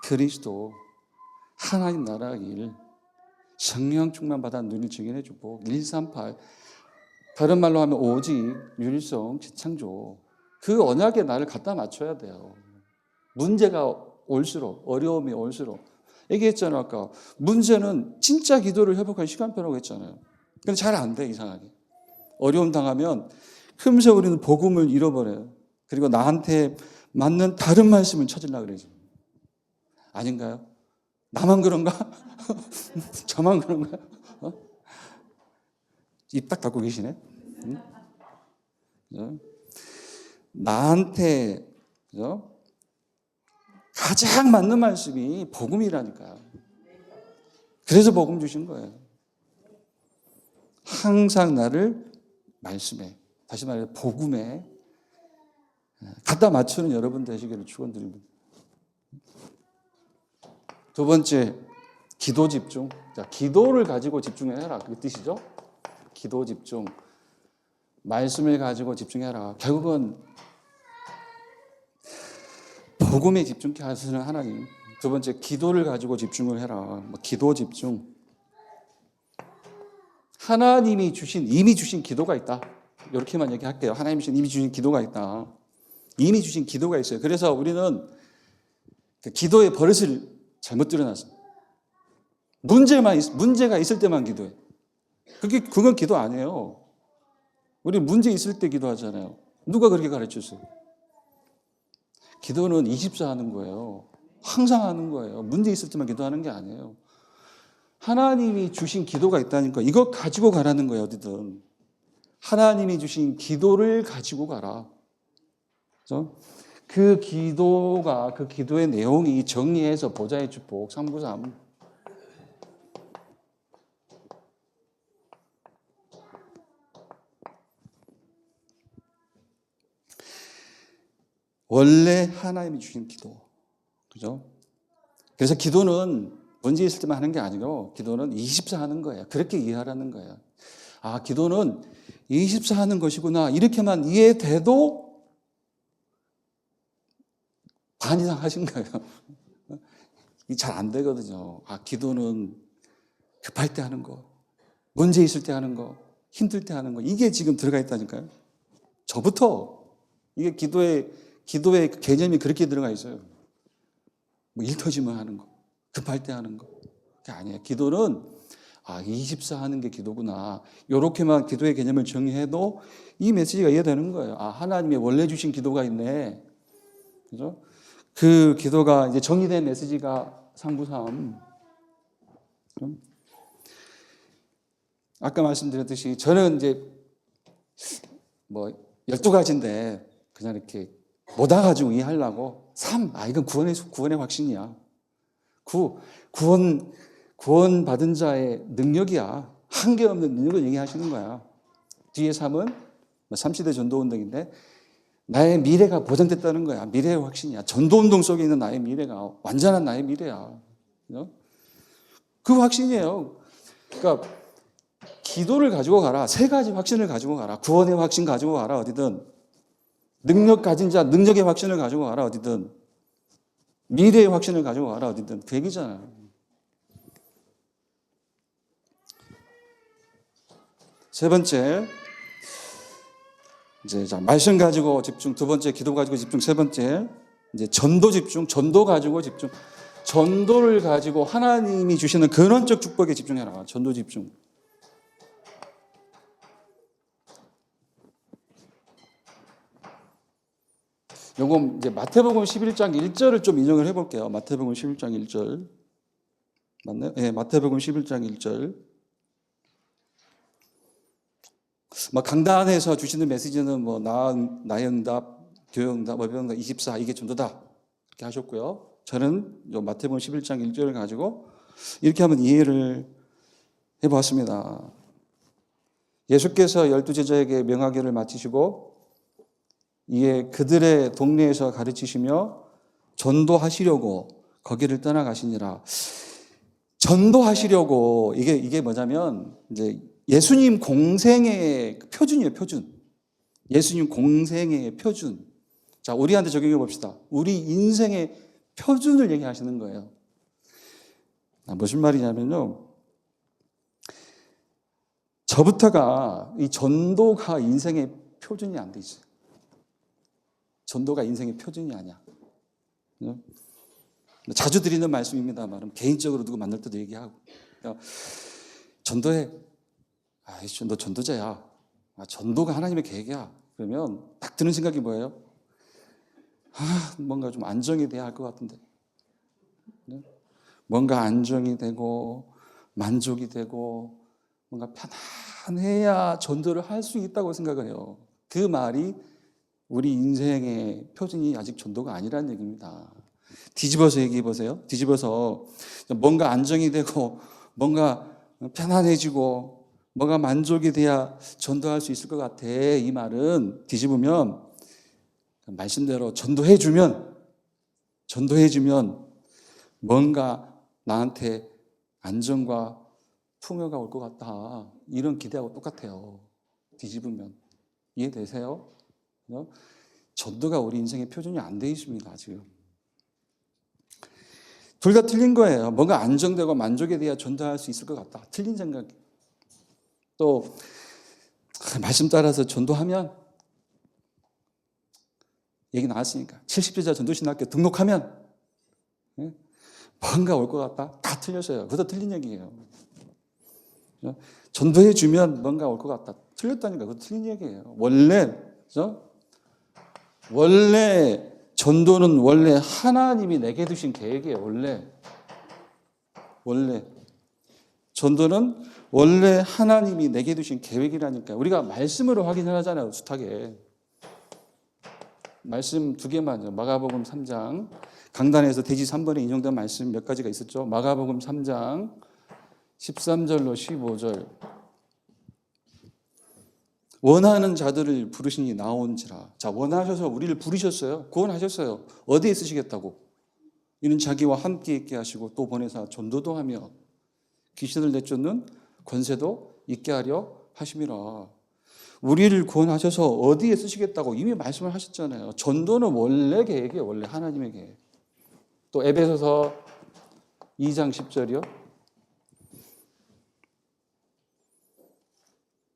그리스도 하나님 나라의 일 성령 충만 받아 눈을 증인해 주고 138 다른 말로 하면 오직 율성 재창조 그 언약에 나를 갖다 맞춰야 돼요. 문제가 올수록 어려움이 올수록 얘기했잖아요. 아까 문제는 진짜 기도를 회복할 시간표라고 했잖아요. 근데 잘 안 돼. 이상하게 어려움 당하면 금세 우리는 복음을 잃어버려요. 그리고 나한테 맞는 다른 말씀을 찾으려고 그러죠. 아닌가요? 나만 그런가? 저만 그런가? 입 딱 닫고 계시네. 응? 나한테 가장 맞는 말씀이 복음이라니까요. 그래서 복음 주신 거예요. 항상 나를 말씀에, 다시 말해 복음에 갖다 맞추는 여러분 되시기를 축원드립니다. 두 번째, 기도 집중. 자, 기도를 가지고 집중해라. 그 뜻이죠? 기도 집중. 말씀을 가지고 집중해라. 결국은 복음에 집중케 하시는 하나님. 두 번째, 기도를 가지고 집중을 해라. 기도 집중. 하나님이 이미 주신 기도가 있다. 이렇게만 얘기할게요. 하나님이 이미 주신 기도가 있다. 이미 주신 기도가 있어요. 그래서 우리는 그 기도의 버릇을 잘못 들여놨어요. 문제가 있을 때만 기도해. 그건 기도 아니에요. 우리 문제 있을 때 기도하잖아요. 누가 그렇게 가르쳤어요? 기도는 24 하는 거예요. 항상 하는 거예요. 문제 있을 때만 기도하는 게 아니에요. 하나님이 주신 기도가 있다니까 이거 가지고 가라는 거예요. 어디든. 하나님이 주신 기도를 가지고 가라. 그렇죠? 그 기도의 내용이 정리해서 보좌의 축복 393. 원래 하나님이 주신 기도. 그죠? 그래서 기도는 문제 있을 때만 하는 게 아니고 기도는 24 하는 거예요. 그렇게 이해하라는 거예요. 아, 기도는 24 하는 것이구나. 이렇게만 이해돼도 반 이상 하신 거예요. 이게 잘 안 되거든요. 아, 기도는 급할 때 하는 거, 문제 있을 때 하는 거, 힘들 때 하는 거. 이게 지금 들어가 있다니까요. 저부터 이게 기도의 개념이 그렇게 들어가 있어요. 일 터지면 하는 거, 급할 때 하는 거. 그게 아니에요. 기도는 24 하는 게 기도구나. 이렇게만 기도의 개념을 정의해도 이 메시지가 이해되는 거예요. 아, 하나님의 원래 주신 기도가 있네. 그죠? 그 기도가 이제 정의된 메시지가 393. 아까 말씀드렸듯이 저는 이제 12가지인데 그냥 이렇게 모아가지고 이해하려고 3. 이건 구원의 확신이야. 구원 받은 자의 능력이야. 한계 없는 능력을 얘기하시는 거야. 뒤에 3은 3시대 전도운동인데 나의 미래가 보장됐다는 거야. 미래의 확신이야. 전도운동 속에 있는 나의 미래가 완전한 나의 미래야. 그 확신이에요. 그러니까 기도를 가지고 가라. 3가지 확신을 가지고 가라. 구원의 확신 가지고 가라. 어디든. 능력 가진 자, 능력의 확신을 가지고 가라. 어디든. 미래의 확신을 가지고 가라. 어디든. 그 얘기잖아요. 세 번째, 이제 말씀 가지고 집중. 두 번째, 기도 가지고 집중. 세 번째, 이제 전도 집중. 전도 가지고 집중. 전도를 가지고 하나님이 주시는 근원적 축복에 집중해라. 전도 집중. 요거 이제 마태복음 11장 1절을 좀 인용을 해볼게요. 마태복음 11장 1절. 맞나요? 네, 마태복음 11장 1절. 강단에서 주시는 메시지는 나의 응답, 교회 응답, 예배 응답 24 이게 전도다. 이렇게 하셨고요. 저는 요 마태복음 11장 1절을 가지고 이렇게 한번 이해를 해보았습니다. 예수께서 12제자에게 명하기를 마치시고 이에 그들의 동네에서 가르치시며 전도하시려고 거기를 떠나가시니라. 전도하시려고 이게 뭐냐면 이제 예수님 공생의 표준이에요, 표준. 예수님 공생의 표준. 자, 우리한테 적용해 봅시다. 우리 인생의 표준을 얘기하시는 거예요. 무슨 말이냐면요. 저부터가 이 전도가 인생의 표준이 안 돼 있어요. 전도가 인생의 표준이 아니야. 자주 드리는 말씀입니다만 개인적으로 누구 만날 때도 얘기하고 전도해. 너 전도자야. 전도가 하나님의 계획이야. 그러면 딱 드는 생각이 뭐예요? 뭔가 좀 안정이 돼야 할 것 같은데. 뭔가 안정이 되고 만족이 되고 뭔가 편안해야 전도를 할 수 있다고 생각을 해요. 그 말이 우리 인생의 표준이 아직 전도가 아니라는 얘기입니다. 뒤집어서 얘기해 보세요. 뒤집어서 뭔가 안정이 되고 뭔가 편안해지고 뭔가 만족이 돼야 전도할 수 있을 것 같아. 이 말은 뒤집으면 말씀대로 전도해주면 뭔가 나한테 안정과 풍요가 올 것 같다. 이런 기대하고 똑같아요. 뒤집으면. 이해되세요? 전도가 우리 인생의 표준이 안 돼 있습니다. 지금. 둘 다 틀린 거예요. 뭔가 안정되고 만족에 대해 전도할 수 있을 것 같다. 틀린 생각. 또 말씀 따라서 전도하면 얘기 나왔으니까 70주자 전도신학교 등록하면 뭔가 올 것 같다. 다 틀렸어요. 그것도 틀린 얘기예요. 전도해 주면 뭔가 올 것 같다. 틀렸다니까. 그것도 틀린 얘기예요. 원래 전도는 원래 하나님이 내게 두신 계획이에요. 원래 전도는 원래 하나님이 내게 두신 계획이라니까요. 우리가 말씀으로 확인하잖아요. 숱하게. 말씀 두 개만요. 마가복음 3장. 강단에서 대지 3번에 인용된 말씀 몇 가지가 있었죠. 마가복음 3장 13절로 15절. 원하는 자들을 부르시니 나온지라. 자, 원하셔서 우리를 부르셨어요. 구원하셨어요. 어디에 쓰시겠다고? 이는 자기와 함께 있게 하시고 또 보내사 전도도 하며 귀신을 내쫓는 권세도 있게 하려 하심이라. 우리를 구원하셔서 어디에 쓰시겠다고 이미 말씀을 하셨잖아요. 전도는 원래 계획이에요. 원래 하나님의 계획. 또 에베소서 2장 10절이요.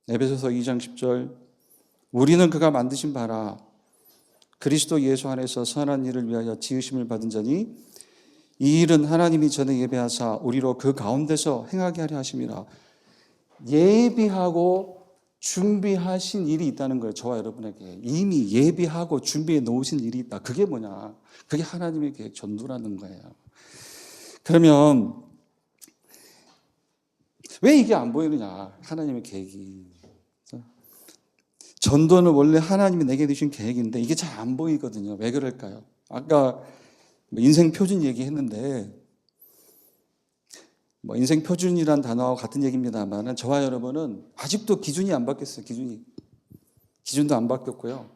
에베소서 2장 10절. 우리는 그가 만드신 바라 그리스도 예수 안에서 선한 일을 위하여 지으심을 받은 자니 이 일은 하나님이 전에 예비하사 우리로 그 가운데서 행하게 하려 하심이라. 예비하고 준비하신 일이 있다는 거예요. 저와 여러분에게 이미 예비하고 준비해 놓으신 일이 있다. 그게 뭐냐? 그게 하나님의 계획 전도라는 거예요. 그러면 왜 이게 안 보이느냐? 하나님의 계획이. 전도는 원래 하나님이 내게 주신 계획인데 이게 잘 안 보이거든요. 왜 그럴까요? 아까 인생 표준 얘기했는데 인생 표준이란 단어와 같은 얘기입니다만 저와 여러분은 아직도 기준이 안 바뀌었어요. 기준도 안 바뀌었고요.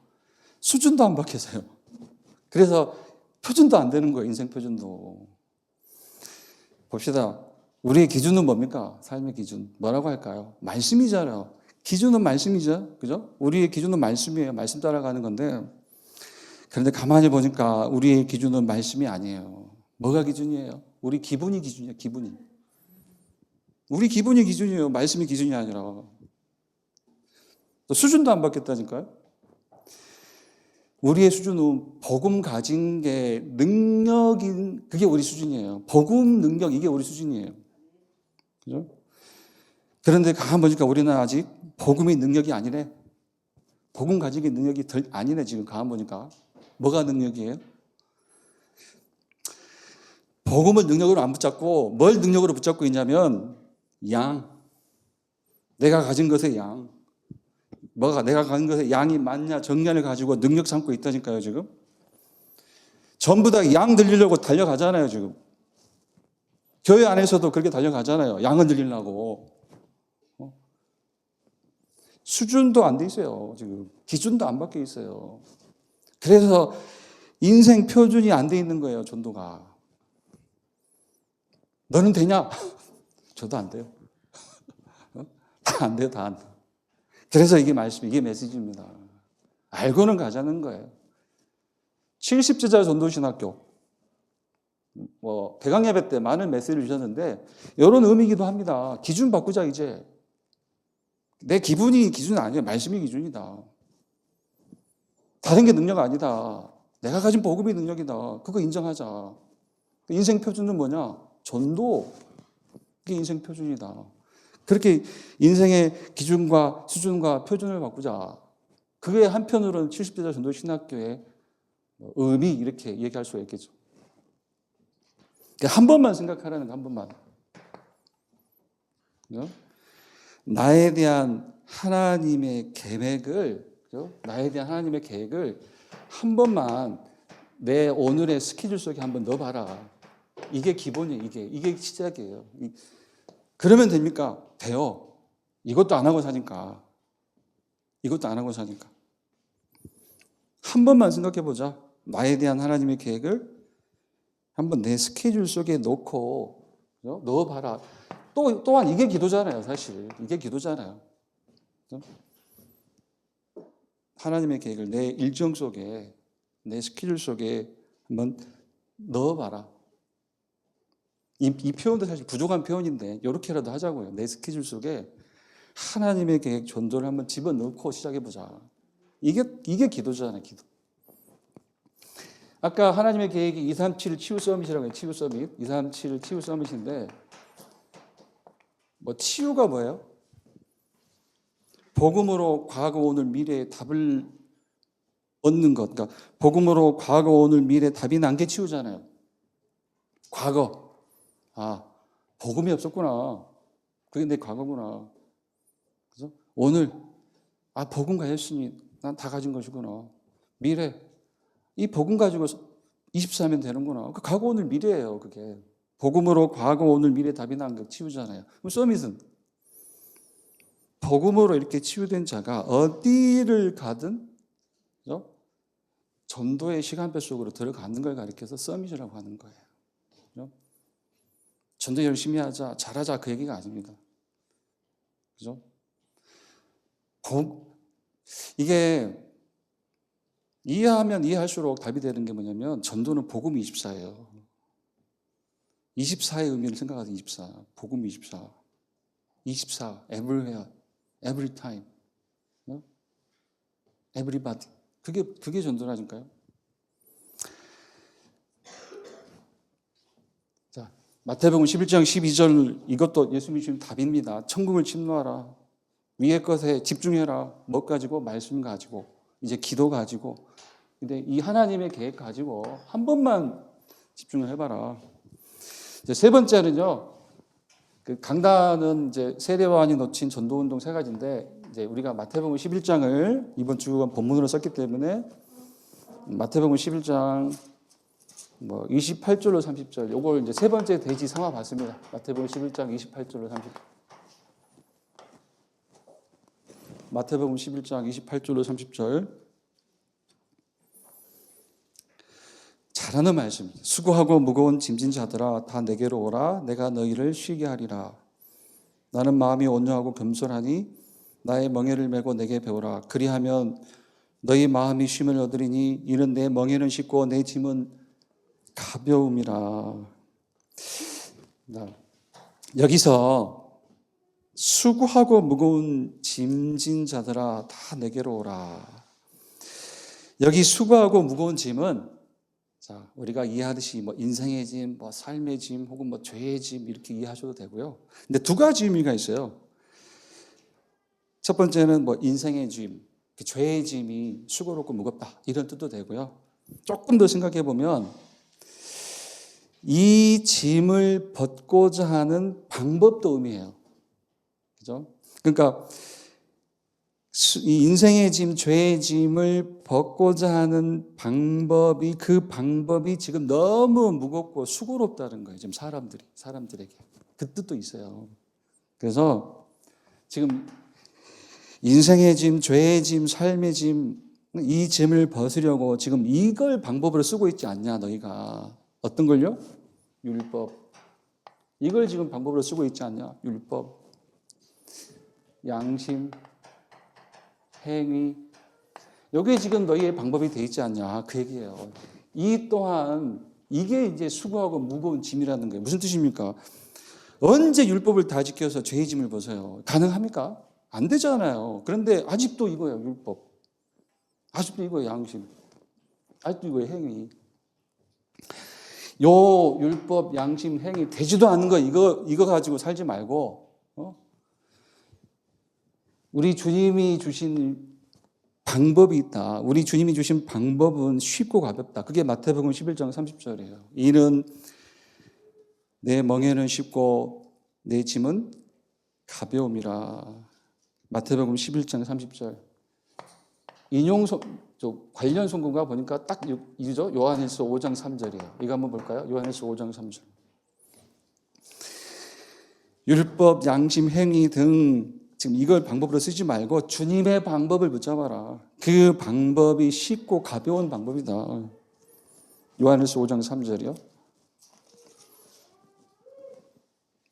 수준도 안 바뀌었어요. 그래서 표준도 안 되는 거예요. 인생 표준도. 봅시다. 우리의 기준은 뭡니까? 삶의 기준. 뭐라고 할까요? 말씀이잖아요. 기준은 말씀이죠. 그죠? 우리의 기준은 말씀이에요. 말씀 따라가는 건데. 그런데 가만히 보니까 우리의 기준은 말씀이 아니에요. 뭐가 기준이에요? 우리 기분이 기준이에요. 기분이. 우리 기분이 기준이에요. 말씀이 기준이 아니라. 또 수준도 안 바뀌었다니까요. 우리의 수준은 복음 가진 게 능력인 그게 우리 수준이에요. 복음 능력 이게 우리 수준이에요. 그죠? 그런데 가만 보니까 우리는 아직 복음의 능력이 아니래. 복음 가지기 능력이 아니네 지금 가만 보니까. 뭐가 능력이에요? 복음을 능력으로 안 붙잡고 뭘 능력으로 붙잡고 있냐면 내가 가진 것의 내가 가진 것의 양이 많냐 정량을 가지고 능력 삼고 있다니까요 지금. 전부 다 양 들리려고 달려가잖아요 지금. 교회 안에서도 그렇게 달려가잖아요. 양은 들리려고. 수준도 안 돼 있어요 지금. 기준도 안 바뀌어 있어요. 그래서 인생 표준이 안 돼 있는 거예요 전도가. 너는 되냐? 저도 안 돼요. 다 안 돼요. 다 안 돼요. 그래서 이게 메시지입니다. 알고는 가자는 거예요. 70주자 전도신학교. 대강예배 때 많은 메시지를 주셨는데 이런 의미이기도 합니다. 기준 바꾸자 이제. 내 기분이 기준 아니에요. 말씀이 기준이다. 다른 게 능력 아니다. 내가 가진 복음이 능력이다. 그거 인정하자. 인생 표준은 뭐냐? 전도. 그게 인생 표준이다. 그렇게 인생의 기준과 수준과 표준을 바꾸자. 그게 한편으로는 70대자 전도 신학교의 의미 이렇게 얘기할 수가 있겠죠. 한 번만 생각하라는 거, 한 번만. 나에 대한 하나님의 계획을, 나에 대한 하나님의 계획을 한 번만 내 오늘의 스케줄 속에 한번 넣어봐라. 이게 기본이에요. 이게 시작이에요. 그러면 됩니까? 돼요. 이것도 안 하고 사니까. 이것도 안 하고 사니까. 한 번만 생각해보자. 나에 대한 하나님의 계획을 한번 내 스케줄 속에 넣고 넣어봐라. 또한 이게 기도잖아요. 사실 이게 기도잖아요. 하나님의 계획을 내 일정 속에, 내 스케줄 속에 한번 넣어봐라. 이 표현도 사실 부족한 표현인데 이렇게라도 하자고요. 내 스케줄 속에 하나님의 계획 전도를 한번 집어넣고 시작해보자. 이게 기도잖아요. 기도. 아까 하나님의 계획이 237 치유 서밋이라고 해요. 치유 서밋. 237 치유 서밋인데 치유가 뭐예요? 복음으로 과거, 오늘, 미래의 답을 얻는 것. 그러니까 복음으로 과거, 오늘, 미래 답이 난 게 치유잖아요. 과거. 복음이 없었구나. 그게 내 과거구나. 그죠? 오늘, 복음과 예수님이 난 다 가진 것이구나. 미래. 이 복음 가지고 24면 되는구나. 그 과거, 오늘, 미래예요. 그게. 복음으로 과거, 오늘, 미래 답이 난 거 치유잖아요. 그럼 서밋은 복음으로 이렇게 치유된 자가 어디를 가든, 그죠? 전도의 시간표 속으로 들어가는 걸 가리켜서 서밋이라고 하는 거예요. 그죠? 전도 열심히 하자, 잘하자 그 얘기가 아닙니다. 그죠? 이게 이해하면 이해할수록 답이 되는 게 뭐냐면 전도는 복음 24예요. 24의 의미를 생각하세요. 24. 복음 24. 24. everywhere. every time. everybody. 그게 전도라니까요. 자, 마태복음 11장 12절 이것도 예수님이 주신 답입니다. 천국을 침노하라. 위의 것에 집중해라. 뭐 가지고? 말씀 가지고. 이제 기도 가지고. 근데 이 하나님의 계획 가지고 한 번만 집중을 해봐라. 이제 세 번째는요. 그 강단은 이제 세례요한이 놓친 전도운동 세 가지인데 이제 우리가 마태복음 11장을 이번 주간 본문으로 썼기 때문에 마태복음 11장 28절로 30절 요걸 이제 세 번째 대지 삼아 봤습니다. 마태복음 11장 28절로 30절. 마태복음 11장 28절로 30절. 잘하는 말씀입니다. 수고하고 무거운 짐진 자들아 다 내게로 오라. 내가 너희를 쉬게 하리라. 나는 마음이 온유하고 겸손하니 나의 멍에를 메고 내게 배우라. 그리하면 너희 마음이 쉼을 얻으리니 이는 내 멍에는 쉽고 내 짐은 가벼움이라. 여기서 수고하고 무거운 짐진 자들아 다 내게로 오라. 여기 수고하고 무거운 짐은 자, 우리가 이해하듯이 인생의 짐, 삶의 짐, 혹은 죄의 짐 이렇게 이해하셔도 되고요. 근데 두 가지 의미가 있어요. 첫 번째는 인생의 짐, 죄의 짐이 수고롭고 무겁다 이런 뜻도 되고요. 조금 더 생각해 보면 이 짐을 벗고자 하는 방법도 의미해요. 그죠? 그러니까 이 인생의 짐, 죄의 짐을 벗고자 하는 방법이 그 방법이 지금 너무 무겁고 수고롭다는 거예요. 지금 사람들에게 그 뜻도 있어요. 그래서 지금 인생의 짐, 죄의 짐, 삶의 짐 이 짐을 벗으려고 지금 이걸 방법으로 쓰고 있지 않냐 너희가. 어떤 걸요? 율법. 이걸 지금 방법으로 쓰고 있지 않냐? 율법. 양심. 행위. 여기에 지금 너희의 방법이 돼 있지 않냐 그 얘기예요. 이 또한 이게 이제 수고하고 무거운 짐이라는 거예요. 무슨 뜻입니까? 언제 율법을 다 지켜서 죄의 짐을 벗어요? 가능합니까? 안 되잖아요. 그런데 아직도 이거예요. 율법. 아직도 이거예요. 양심. 아직도 이거예요. 행위. 요 율법, 양심, 행위 되지도 않는 거 이거 가지고 살지 말고 우리 주님이 주신 방법이 있다. 우리 주님이 주신 방법은 쉽고 가볍다. 그게 마태복음 11장 30절이에요. 이는 내 멍에는 쉽고 내 짐은 가벼움이라. 마태복음 11장 30절. 관련 성경과 보니까 딱 이죠. 요한일서 5장 3절이에요. 이거 한번 볼까요? 요한일서 5장 3절. 율법, 양심, 행위 등 지금 이걸 방법으로 쓰지 말고 주님의 방법을 붙잡아라. 그 방법이 쉽고 가벼운 방법이다. 요한일서 5장 3절이요.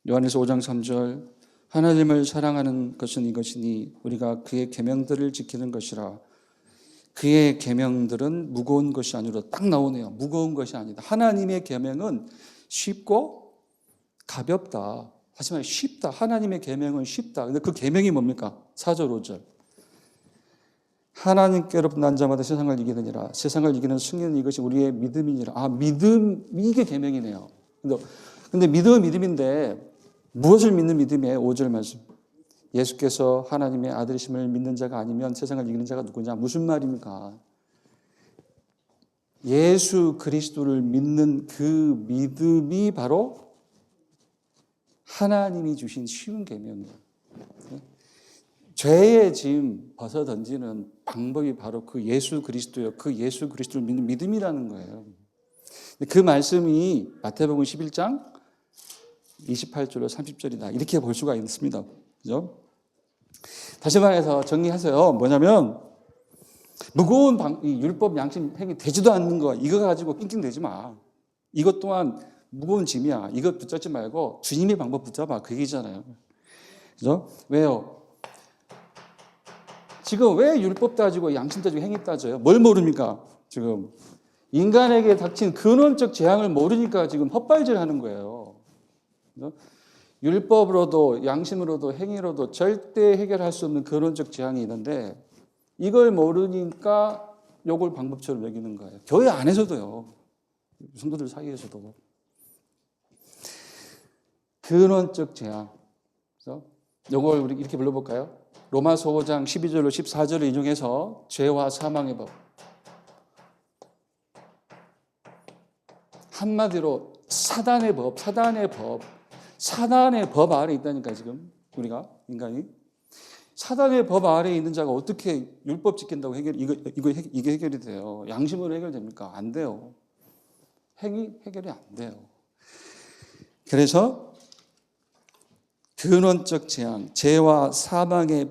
요한일서 5장 3절. 하나님을 사랑하는 것은 이것이니 우리가 그의 계명들을 지키는 것이라. 그의 계명들은 무거운 것이 아니라 딱 나오네요. 무거운 것이 아니다. 하나님의 계명은 쉽고 가볍다. 하지만 쉽다. 하나님의 계명은 쉽다. 근데 그 계명이 뭡니까? 4절 5절. 하나님께로부터 난 자마다 세상을 이기느니라. 세상을 이기는 승리는 이것이 우리의 믿음이니라. 믿음, 이게 계명이네요. 근데 믿음은 믿음인데 무엇을 믿는 믿음이에요? 5절 말씀. 예수께서 하나님의 아들이심을 믿는 자가 아니면 세상을 이기는 자가 누구냐? 무슨 말입니까? 예수 그리스도를 믿는 그 믿음이 바로 하나님이 주신 쉬운 계명이에요. 죄의 짐 벗어 던지는 방법이 바로 그 예수 그리스도예요. 그 예수 그리스도를 믿는 믿음이라는 거예요. 그 말씀이 마태복음 11장 28절로 30절이다. 이렇게 볼 수가 있습니다. 그죠? 다시 말해서 정리하세요. 뭐냐면 무거운 율법, 양심, 행위 되지도 않는 거 이거 가지고 낑낑대지 마. 이것 또한 무거운 짐이야. 이것 붙잡지 말고 주님의 방법 붙잡아. 그 얘기잖아요. 그죠? 왜요? 지금 왜 율법 따지고 양심 따지고 행위 따져요? 뭘 모릅니까? 지금 인간에게 닥친 근원적 재앙을 모르니까 지금 헛발질하는 거예요. 그죠? 율법으로도 양심으로도 행위로도 절대 해결할 수 없는 근원적 재앙이 있는데 이걸 모르니까 요걸 방법처럼 여기는 거예요. 교회 안에서도요. 성도들 사이에서도. 근원적 재앙. 그래서 요걸 우리 이렇게 불러볼까요? 로마서 5장 12절로 14절을 인용해서 죄와 사망의 법. 한마디로 사단의 법, 사단의 법 아래에 있다니까 지금 우리가 인간이 사단의 법 아래에 있는 자가 어떻게 율법 지킨다고 이게 해결이 돼요? 양심으로 해결됩니까? 안 돼요. 행위 해결이 안 돼요. 그래서 근원적 재앙, 죄와 사망의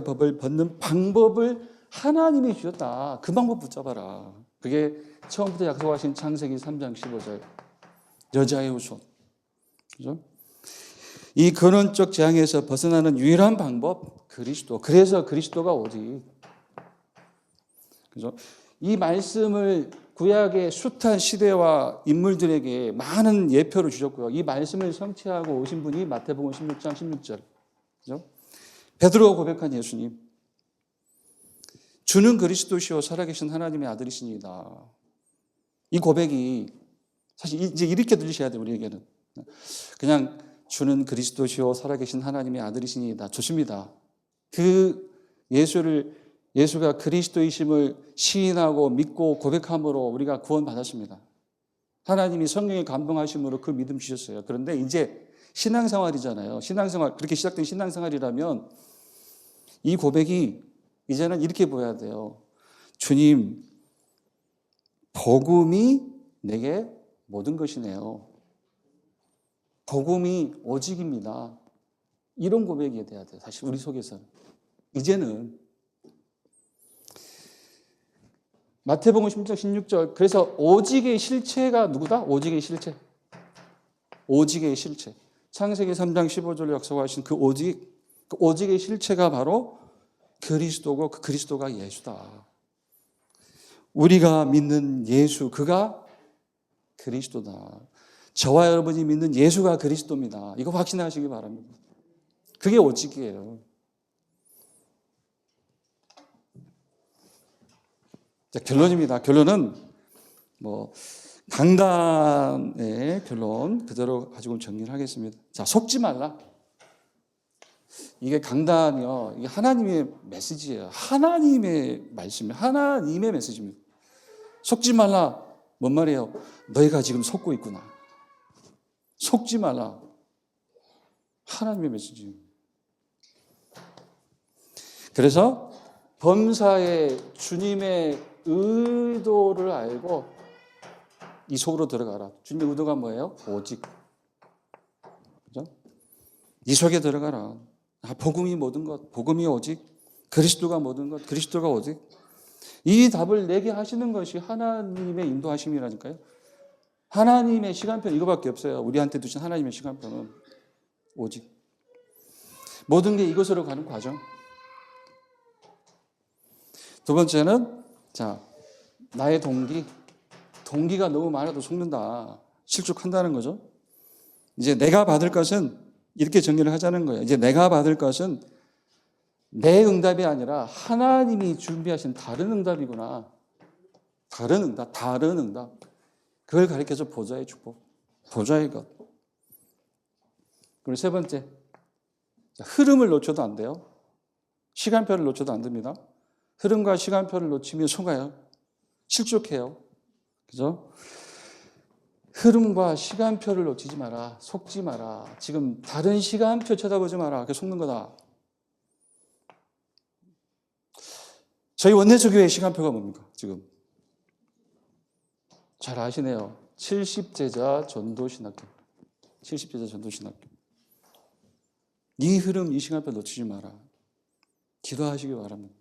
법을 벗는 방법을 하나님이 주셨다. 그 방법 붙잡아라. 그게 처음부터 약속하신 창세기 3장 15절. 여자의 후손. 그죠? 이 근원적 재앙에서 벗어나는 유일한 방법, 그리스도. 그래서 그리스도가 오지. 그죠? 이 말씀을 구약의 숱한 시대와 인물들에게 많은 예표를 주셨고요. 이 말씀을 성취하고 오신 분이 마태복음 16장 16절. 그죠? 베드로가 고백한 예수님. 주는 그리스도시요 살아계신 하나님의 아들이시니다. 이 고백이 사실 이제 이렇게 들리셔야 돼요. 우리에게는. 그냥 주는 그리스도시요 살아계신 하나님의 아들이시니다. 좋습니다. 그 예수가 그리스도이심을 시인하고 믿고 고백함으로 우리가 구원받았습니다. 하나님이 성령의 감동하심으로 그 믿음 주셨어요. 그런데 이제 신앙생활이잖아요. 신앙생활, 그렇게 시작된 신앙생활이라면 이 고백이 이제는 이렇게 보여야 돼요. 주님, 복음이 내게 모든 것이네요. 복음이 오직입니다. 이런 고백이 돼야 돼요. 사실 우리 속에서는. 이제는 마태복음 16장 16절. 그래서 오직의 실체가 누구다? 오직의 실체. 오직의 실체. 창세기 3장 15절로 약속하신 그 오직의 실체가 바로 그리스도고 그 그리스도가 예수다. 우리가 믿는 예수, 그가 그리스도다. 저와 여러분이 믿는 예수가 그리스도입니다. 이거 확신하시기 바랍니다. 그게 오직이에요. 자, 결론입니다. 결론은 강단의 결론 그대로 가지고 정리를 하겠습니다. 자, 속지 말라. 이게 강단이요. 이게 하나님의 메시지예요. 하나님의 말씀이에요. 하나님의 메시지입니다. 속지 말라. 뭔 말이에요? 너희가 지금 속고 있구나. 속지 말라. 하나님의 메시지. 그래서 범사에 주님의 의도를 알고 이 속으로 들어가라. 주님의 의도가 뭐예요? 오직. 그죠? 이 속에 들어가라. 복음이 모든 것, 복음이 오직, 그리스도가 모든 것, 그리스도가 오직. 이 답을 내게 하시는 것이 하나님의 인도하심이라니까요. 하나님의 시간표 이거밖에 없어요. 우리한테 두신 하나님의 시간표는 오직. 모든 게 이것으로 가는 과정. 두 번째는 나의 동기가 너무 많아도 속는다. 실족한다는 거죠. 이제 내가 받을 것은 이렇게 정리를 하자는 거예요. 이제 내가 받을 것은 내 응답이 아니라 하나님이 준비하신 다른 응답이구나. 다른 응답. 그걸 가리켜서 보좌의 축복, 보좌의 것. 그리고 세 번째, 흐름을 놓쳐도 안 돼요. 시간표를 놓쳐도 안 됩니다. 흐름과 시간표를 놓치면 속아요. 실족해요. 그죠? 흐름과 시간표를 놓치지 마라. 속지 마라. 지금 다른 시간표 쳐다보지 마라. 그게 속는 거다. 저희 원내수교회 시간표가 뭡니까? 지금 잘 아시네요. 70제자 전도신학교. 70제자 전도신학교. 이 흐름, 이 시간표 놓치지 마라. 기도하시기 바랍니다.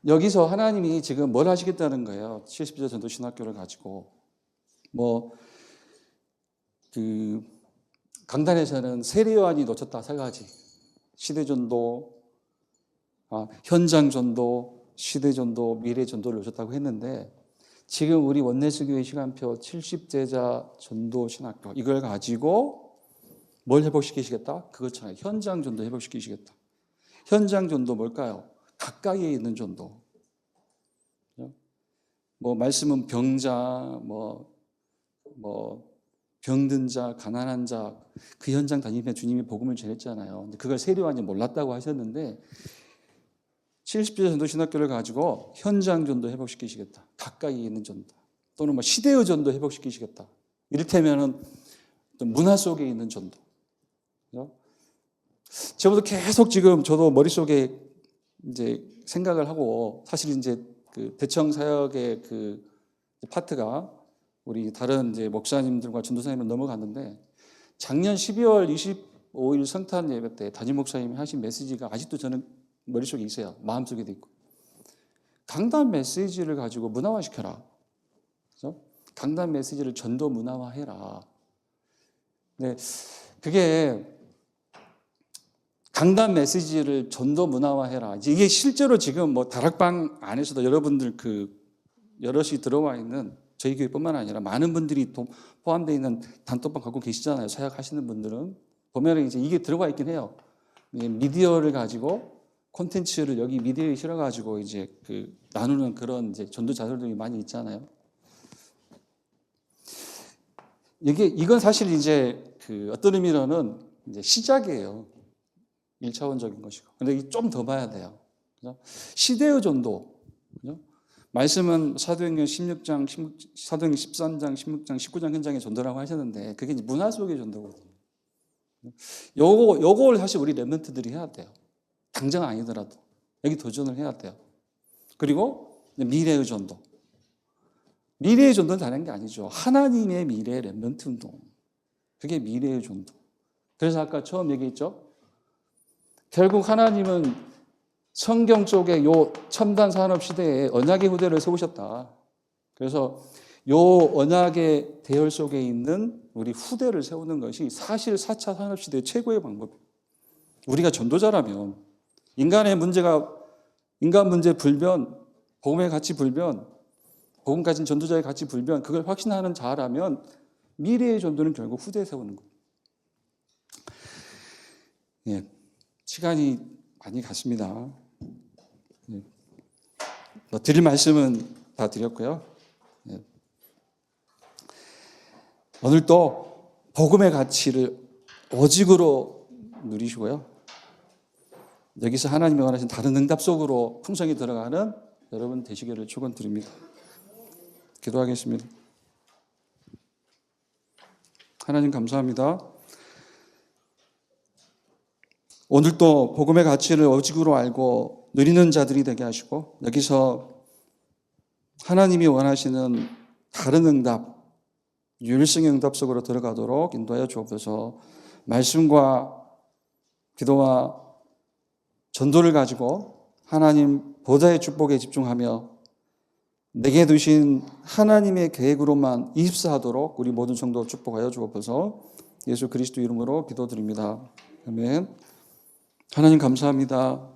여기서 하나님이 지금 뭘 하시겠다는 거예요? 70제자 전도신학교를 가지고. 강단에서는 세례요한이 놓쳤다 세 가지. 시대전도, 현장전도, 시대전도, 미래전도를 놓쳤다고 했는데 지금 우리 원내수교회 시간표 70제자 전도신학교 이걸 가지고 뭘 회복시키시겠다? 그것처럼 현장전도 회복시키시겠다. 현장전도 뭘까요? 가까이에 있는 전도. 말씀은 병자, 병든 자, 가난한 자, 그 현장 다니면 주님이 복음을 전했잖아요. 근데 그걸 세례요한이 몰랐다고 하셨는데 70제자 전도신학교를 가지고 현장 전도 회복시키시겠다. 가까이에 있는 전도. 또는 시대의 전도 회복시키시겠다. 이를테면은 문화 속에 있는 전도. 저도 계속 지금 저도 머릿속에 이제 생각을 하고 사실 이제 그 대청 사역의 그 파트가 우리 다른 이제 목사님들과 전도사님을 넘어갔는데 작년 12월 25일 성탄 예배 때 담임 목사님이 하신 메시지가 아직도 저는 머릿속에 있어요. 마음속에도 있고. 강단 메시지를 가지고 문화화시켜라. 그렇죠? 강단 메시지를 전도 문화화해라. 네, 그게 강단 메시지를 전도 문화화해라. 이게 실제로 지금 다락방 안에서도 여러분들 여럿이 들어와 있는 저희 교회뿐만 아니라 많은 분들이 포함되어 있는 단톡방 갖고 계시잖아요. 사역하시는 분들은 보면 이제 이게 들어가 있긴 해요. 미디어를 가지고 콘텐츠를 여기 미디어에 실어가지고 이제 나누는 그런 이제 전도 자료들이 많이 있잖아요. 이건 사실 이제 어떤 의미로는 이제 시작이에요. 1차원적인 것이고. 근데 좀 더 봐야 돼요. 그죠? 시대의 전도. 그죠? 말씀은 사도행전 16장, 사도행전 13장, 16장, 19장 현장의 전도라고 하셨는데 그게 이제 문화 속의 전도거든요. 요걸 사실 우리 렘넌트들이 해야 돼요. 당장 아니더라도 여기 도전을 해야 돼요. 그리고 미래의 전도. 미래의 전도는 다른 게 아니죠. 하나님의 미래 렘넌트 운동. 그게 미래의 전도. 그래서 아까 처음 얘기했죠. 결국 하나님은 성경 속에 요 첨단 산업 시대에 언약의 후대를 세우셨다. 그래서 요 언약의 대열 속에 있는 우리 후대를 세우는 것이 사실 4차 산업 시대의 최고의 방법이에요. 우리가 전도자라면 인간 문제 불변, 복음의 가치 불변, 복음 가진 전도자의 가치 불변, 그걸 확신하는 자라면 미래의 전도는 결국 후대에 세우는 거예요. 예, 시간이 많이 갔습니다. 예, 드릴 말씀은 다 드렸고요. 예. 오늘 또 복음의 가치를 오직으로 누리시고요. 여기서 하나님이 원하신 다른 응답 속으로 풍성히 들어가는 여러분 되시기를 축원드립니다. 기도하겠습니다. 하나님 감사합니다. 오늘도 복음의 가치를 오직으로 알고 누리는 자들이 되게 하시고 여기서 하나님이 원하시는 다른 응답, 유일성의 응답 속으로 들어가도록 인도하여 주옵소서. 말씀과 기도와 전도를 가지고 하나님 보좌의 축복에 집중하며 내게 두신 하나님의 계획으로만 입사하도록 우리 모든 성도 축복하여 주옵소서. 예수 그리스도 이름으로 기도드립니다. 아멘. 하나님 감사합니다.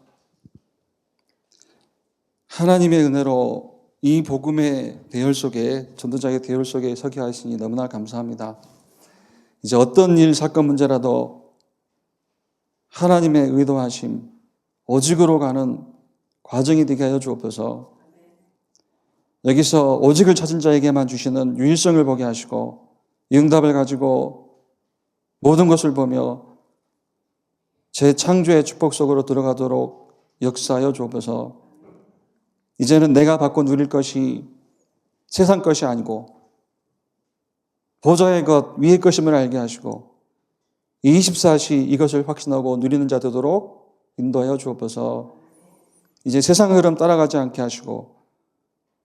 하나님의 은혜로 이 복음의 대열 속에, 전도자의 대열 속에 서게 하시니 너무나 감사합니다. 이제 어떤 일, 사건, 문제라도 하나님의 의도하심, 오직으로 가는 과정이 되게 하여 주옵소서. 여기서 오직을 찾은 자에게만 주시는 유일성을 보게 하시고 응답을 가지고 모든 것을 보며 재창조의 축복 속으로 들어가도록 역사하여 주옵소서. 이제는 내가 받고 누릴 것이 세상 것이 아니고 보좌의 것, 위의 것임을 알게 하시고 24시 이것을 확신하고 누리는 자 되도록 인도하여 주옵소서. 이제 세상 흐름 따라가지 않게 하시고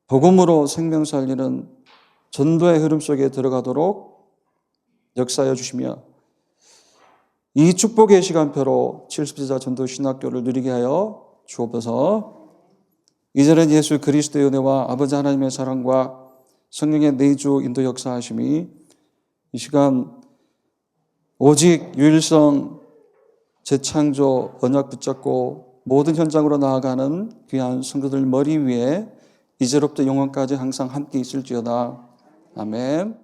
복음으로 생명 살리는 전도의 흐름 속에 들어가도록 역사하여 주시며 이 축복의 시간표로 70제자 전도 신학교를 누리게 하여 주옵소서. 이제는 예수 그리스도의 은혜와 아버지 하나님의 사랑과 성령의 내주 인도 역사하심이 이 시간 오직 유일성 재창조 언약 붙잡고 모든 현장으로 나아가는 귀한 성도들 머리 위에 이제로부터 영원까지 항상 함께 있을지어다. 아멘.